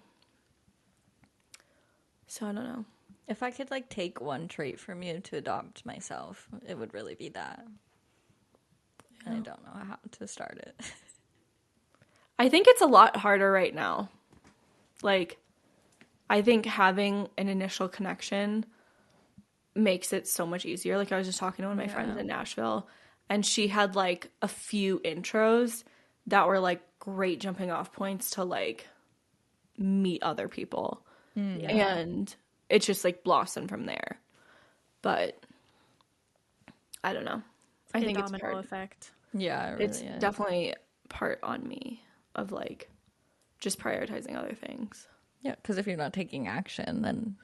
So I don't know. If I could like take one trait from you to adopt myself, it would really be that. And I don't know how to start it. I think it's a lot harder right now. Like, I think having an initial connection makes it so much easier. Like, I was just talking to one of my friends in Nashville, and she had, like, a few intros that were, like, great jumping off points to, like, meet other people. And it just, like, blossomed from there. But I don't know. I think it's domino effect. Yeah, it really it's is. definitely part on me of like just prioritizing other things. Yeah, because if you're not taking action, then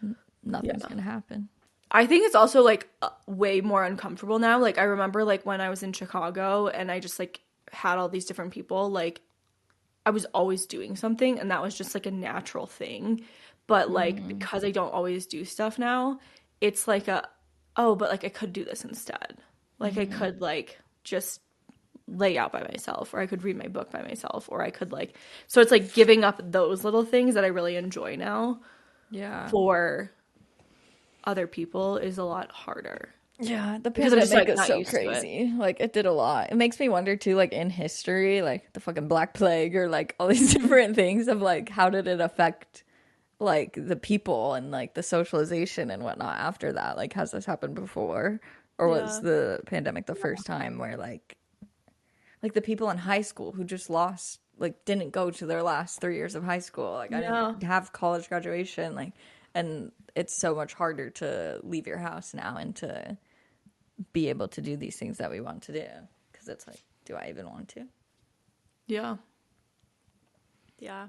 nothing's gonna happen. I think it's also like way more uncomfortable now. Like I remember like when I was in Chicago and I just like had all these different people, like I was always doing something and that was just like a natural thing. But like because I don't always do stuff now, it's like but like I could do this instead. Like I could like just lay out by myself, or I could read my book by myself, or I could like, so it's like giving up those little things that I really enjoy now Yeah. for other people is a lot harder. Yeah, the because I'm just pandemic like is not so used to it. crazy. Like, it did a lot. It makes me wonder too, like in history, like the fucking Black Plague or like all these different things of like how did it affect like the people and like the socialization and whatnot after that? Like, has this happened before? Or was Yeah. the pandemic the first time where like the people in high school who just lost like didn't go to their last 3 years of high school. Like I Yeah. didn't have college graduation. Like, and it's so much harder to leave your house now and to be able to do these things that we want to do. Because it's like, do I even want to? Yeah. Yeah.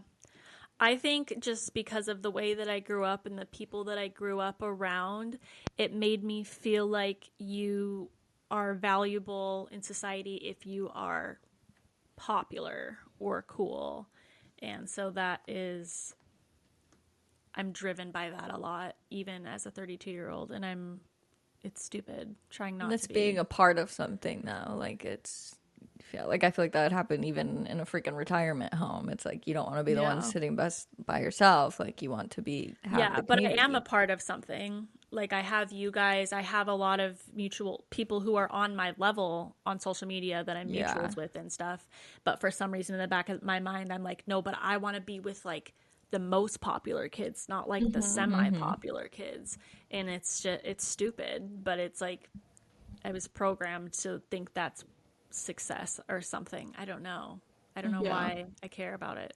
I think just because of the way that I grew up and the people that I grew up around, it made me feel like you are valuable in society if you are popular or cool. And so I'm driven by that a lot, even as a 32-year-old. And it's stupid trying not And it's to being be. a part of something now. Like I feel like that would happen even in a freaking retirement home. It's like you don't want to be the one Yeah. sitting by yourself. Like you want to have Yeah, the but I am a community. part of something. Like I have you guys, I have a lot of mutual people who are on my level on social media that I'm Yeah. mutuals with and stuff. But for some reason in the back of my mind, I'm like, no, but I want to be with like the most popular kids, not like the semi-popular kids. And it's stupid, but it's like I was programmed to think that's success or something. I don't know. I don't know Yeah. why I care about it.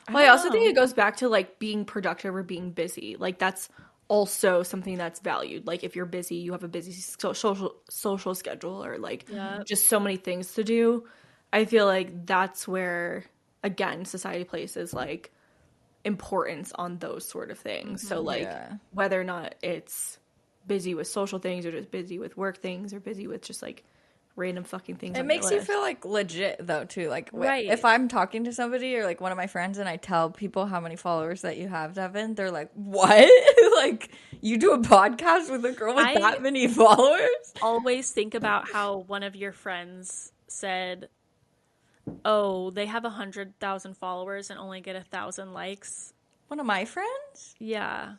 Well, I don't also think know. it goes back to like being productive or being busy. Like that's also something that's valued. Like if you're busy, you have a busy social schedule or like Yeah. just so many things to do. I feel like that's where again society places like importance on those sort of things. So like Yeah. whether or not it's busy with social things or just busy with work things or busy with just like random fucking things It on your makes you list. feel like legit though too. Like Right. if I'm talking to somebody or like one of my friends and I tell people how many followers that you have, Devin, they're like, "What? Like you do a podcast with a girl with I that many followers?" always think about how one of your friends said, "Oh, they have 100,000 followers and only get 1,000 likes." One of my friends? Yeah,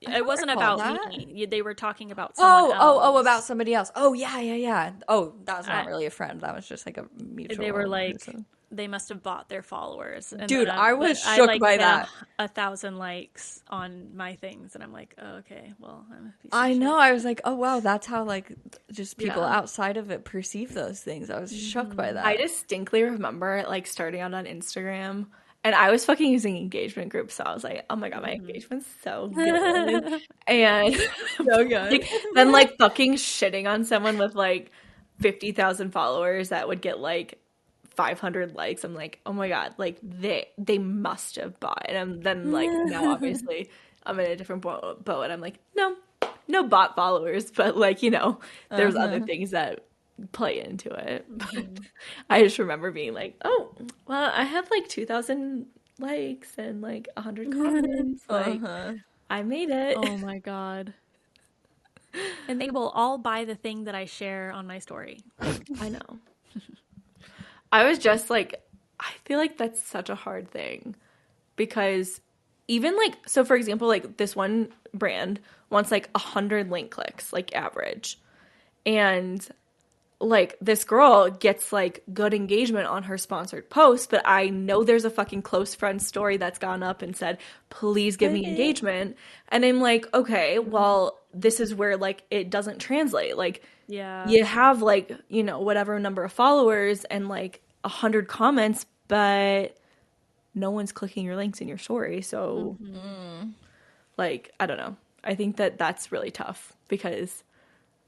I it don't wasn't recall about that. me. They were talking about someone About else. somebody else. Oh, yeah, yeah, yeah. Oh, that was not I, really a friend. That was just like a they were mutual like, person. they must have bought their followers, and then Dude, I but was I shook like by get that. 1,000 likes on my things, and I'm like, oh, okay, well, I'm a piece of I know. shit. I was like, oh wow, that's how like just people Yeah. outside of it perceive those things. I was shook by I that. distinctly remember like starting out on Instagram and I was fucking using engagement groups. So I was like, oh my God, my engagement's so good. And So good. like, then like fucking shitting on someone with like 50,000 followers that would get like 500 likes. I'm like, oh my God, like they must have bought. And then like now obviously I'm in a different boat and I'm like, no bot followers, but like, there's other Uh-huh. things that play into it. But Mhm. I just remember being like, oh, well, I have like 2,000 likes and like 100 comments. Like, Uh-huh. I made it. Oh my God. And they will all buy the thing that I share on my story. I know. I was just like, I feel like that's such a hard thing because even like, so for example, like this one brand wants like 100 link clicks, like average. And like this girl gets like good engagement on her sponsored post, but I know there's a fucking close friend story that's gone up and said, please give me engagement. And I'm like, okay, well, this is where like it doesn't translate. Like Yeah. you have like, whatever number of followers and like 100 comments, but no one's clicking your links in your story. So like, I don't know. I think that that's really tough because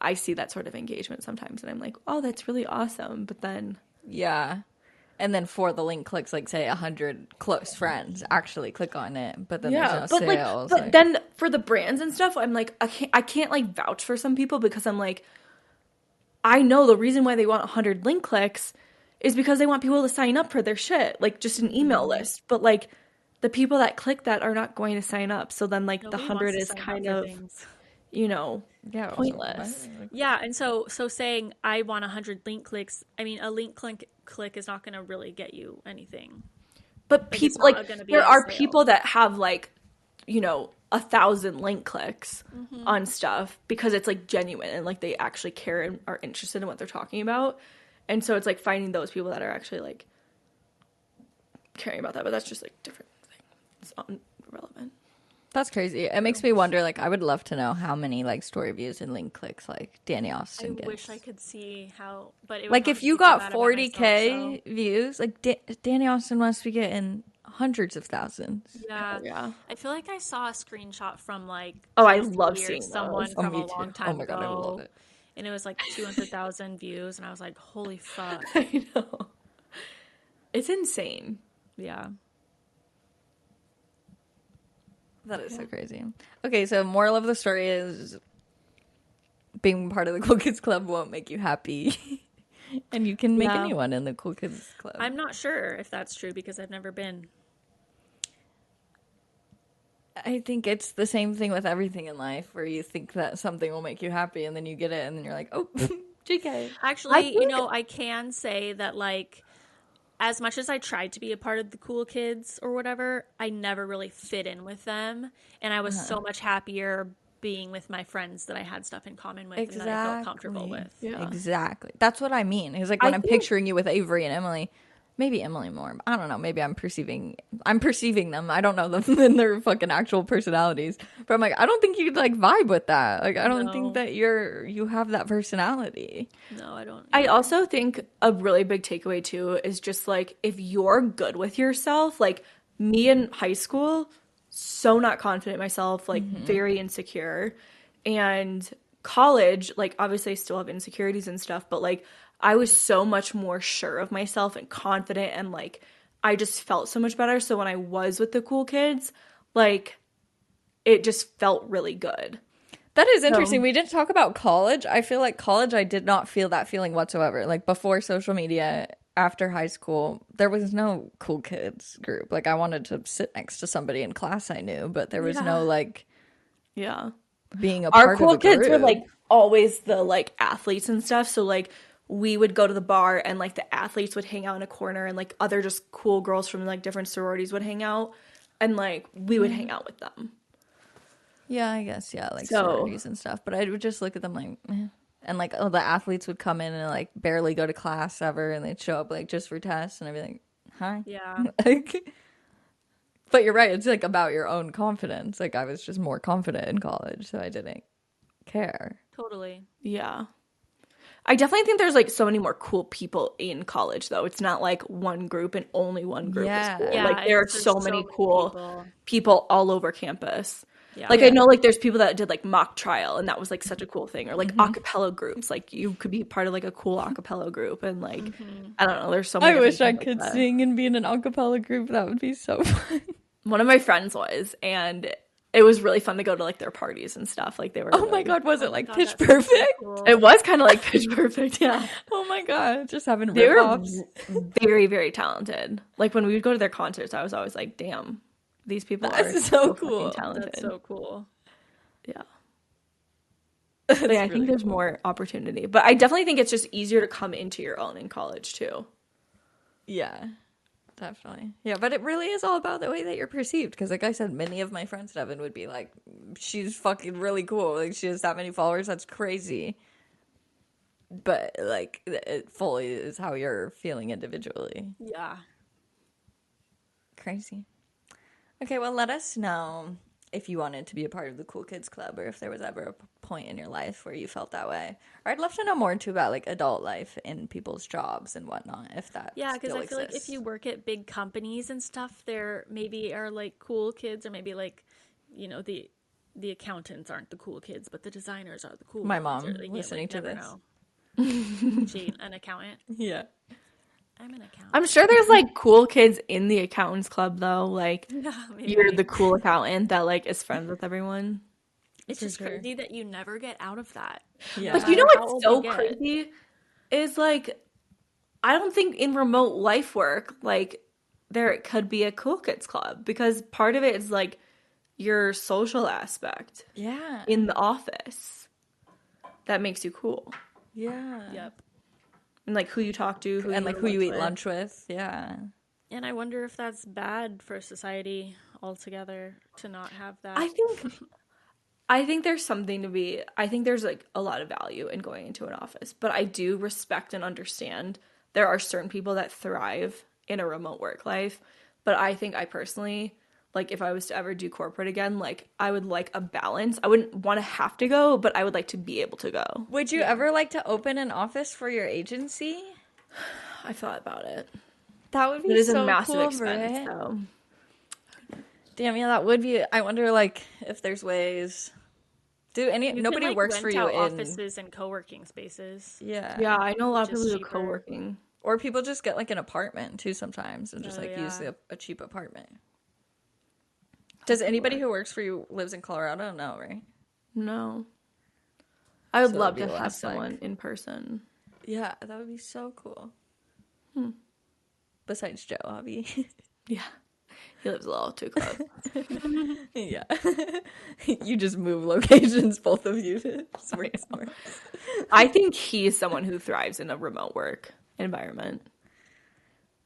I see that sort of engagement sometimes and I'm like, oh, that's really awesome. But then, Yeah. And then for the link clicks, like say 100 close friends actually click on it, but then there's yeah, no but like, sales. but Like, then for the brands and stuff, I'm like, I can't like vouch for some people because I'm like, I know the reason why they want 100 link clicks is because they want people to sign up for their shit, like just an email list. But like the people that click that are not going to sign up. So then like the Nobody wants 100 to is sign up kind for of, things. yeah, also, what? pointless. Like, Yeah, and so saying I want 100 link clicks, I mean, a link click is not going to really get you anything. But Like, it's people like not going to be there a are sale. people that have like, 1,000 link clicks on stuff because it's like genuine and like they actually care and are interested in what they're talking about. And so it's like finding those people that are actually like caring about that, but that's just like different thing. It's irrelevant. That's crazy. It makes me wonder, like, I would love to know how many, like, story views and link clicks, like, Danny Austin gets. I wish I could see how, but it would like, if probably you be got bad about 40K myself, so. views, like, Danny Austin must be getting hundreds of thousands. Yeah. I feel like I saw a screenshot from, like, Oh, I Jay-Z love or seeing someone those. from me a long too. time Oh my ago. God, I love it. And it was, like, 200,000 views, and I was like, holy fuck. I know. It's insane. Yeah. That is so crazy. Okay, so moral of the story is being part of the Cool Kids Club won't make you happy. And you can make anyone in the Cool Kids Club. I'm not sure if that's true because I've never been. I think it's the same thing with everything in life where you think that something will make you happy and then you get it and then you're like, oh, JK. Actually, I can say that, like, as much as I tried to be a part of the cool kids or whatever, I never really fit in with them. And I was so much happier being with my friends that I had stuff in common with and that I felt comfortable with. Yeah. Exactly. That's what I mean. It's like when I'm picturing you with Avery and Emily, maybe Emily more. I don't know. Maybe I'm perceiving them. I don't know them in their fucking actual personalities. But I'm like, I don't think you'd like vibe with that. Like, I don't think that you have that personality. No, I don't. I also think a really big takeaway too is just like if you're good with yourself, like me in high school, so not confident in myself, like very insecure. And college, like obviously I still have insecurities and stuff, but like I was so much more sure of myself and confident and like I just felt so much better. So when I was with the cool kids, like it just felt really good. That is interesting. We didn't talk about college. I feel like college, I did not feel that feeling whatsoever. Like before social media, after high school, there was no cool kids group. Like I wanted to sit next to somebody in class I knew, but there was no like being a part Our cool of a kids were group. like always the like athletes and stuff. So like we would go to the bar and like the athletes would hang out in a corner and like other just cool girls from like different sororities would hang out and like we would hang out with them. Yeah, I guess, like sororities and stuff. But I would just look at them like, eh. And like, the athletes would come in and like barely go to class ever, and they'd show up like just for tests, and I'd be like, hi. Yeah. But you're right, it's like about your own confidence. Like I was just more confident in college, so I didn't care. Totally. Yeah. I definitely think there's like so many more cool people in college though. It's not like one group and only one group is cool. Yeah, like there are so many cool people all over campus. Yeah. Like I know like there's people that did like mock trial and that was like such a cool thing, or like acapella groups. Like you could be part of like a cool acapella group and like I don't know, there's so many I wish I like could that. sing and be in an acapella group. That would be so fun. One of my friends was, and it was really fun to go to like their parties and stuff. Like they were Oh my god, was it like God, Pitch that's so Perfect? cool. It was kind of like Pitch Perfect, yeah. Oh my god, just having They were rip-offs. very, very talented. Like when we would go to their concerts, I was always like, damn, these people are That's so so cool. fucking talented. That's so cool. Yeah. But yeah, I think there's more opportunity. But I definitely think it's just easier to come into your own in college too. Yeah, definitely. Yeah, but it really is all about the way that you're perceived. Because like I said, many of my friends, Devin, would be like, she's fucking really cool. Like she has that many followers. That's crazy. But like it fully is how you're feeling individually. Yeah. Crazy. Okay, well, let us know if you wanted to be a part of the Cool Kids Club or if there was ever a point in your life where you felt that way. Or I'd love to know more too about like adult life in people's jobs and whatnot, if that Yeah, because still I feel like if exists. you work at big companies and stuff, there maybe are like cool kids, or maybe like, you know, the accountants aren't the cool kids, but the designers are the cool My ones. mom Or, like, listening to never this. know. She an accountant? Yeah. I'm an accountant. I'm sure there's like cool kids in the accountants club though. Like Yeah, maybe. you're the cool accountant that like is friends with everyone. It's just sure. crazy that you never get out of that. Yeah. But you know matter how what's old so you get. crazy is like I don't think in remote life work like there could be a cool kids club because part of it is like your social aspect Yeah. in the office that makes you cool. Yeah. Yep. And like who you talk to, And like go who you eat with. lunch with. Yeah. And I wonder if that's bad for society altogether to not have that. I think there's something to be, I think there's like a lot of value in going into an office, but I do respect and understand there are certain people that thrive in a remote work life. But I think I personally, like if I was to ever do corporate again, like I would like a balance. I wouldn't want to have to go, but I would like to be able to go. Would you ever like to open an office for your agency? I thought about it. That would be It is so a massive cool, expense, Britt. so. Damn, yeah, that would be. I wonder, like, if there's ways. Nobody works for you in offices and co-working spaces. Yeah. Yeah, I know a lot of Which is people do cheaper. co-working. Or people just get like an apartment too sometimes and just Oh, like use yeah. a cheap apartment. Does anybody who works for you lives in Colorado? No, right? No. I would So love that'd to be the have last thing. someone in person. Yeah, that would be so cool. Besides Joe, Avi. Yeah. He lives a little too close. Yeah. You just move locations, both of you, to work somewhere. I think he's someone who thrives in a remote work environment.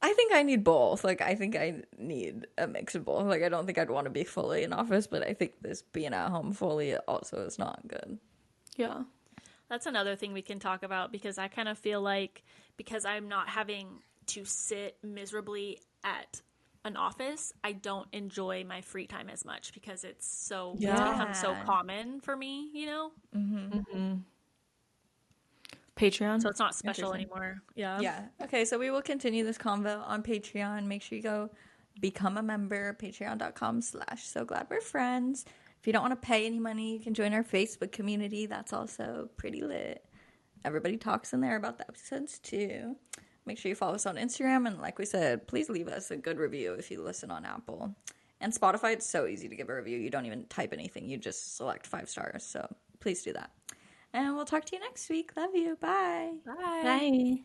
I think I need both. Like, I think I need a mix of both. Like, I don't think I'd want to be fully in office, but I think this being at home fully also is not good. Yeah. That's another thing we can talk about, because I kind of feel like because I'm not having to sit miserably at an office, I don't enjoy my free time as much because it's become so common for me, you know? Patreon. So it's not special anymore. Yeah. Yeah. Okay, so we will continue this convo on Patreon. Make sure you go become a member, patreon.com/sogladwerefriends. If you don't want to pay any money, you can join our Facebook community. That's also pretty lit. Everybody talks in there about the episodes too. Make sure you follow us on Instagram. And like we said, please leave us a good review if you listen on Apple. And Spotify, it's so easy to give a review. You don't even type anything. You just select 5 stars. So please do that. And we'll talk to you next week. Love you. Bye. Bye. Bye.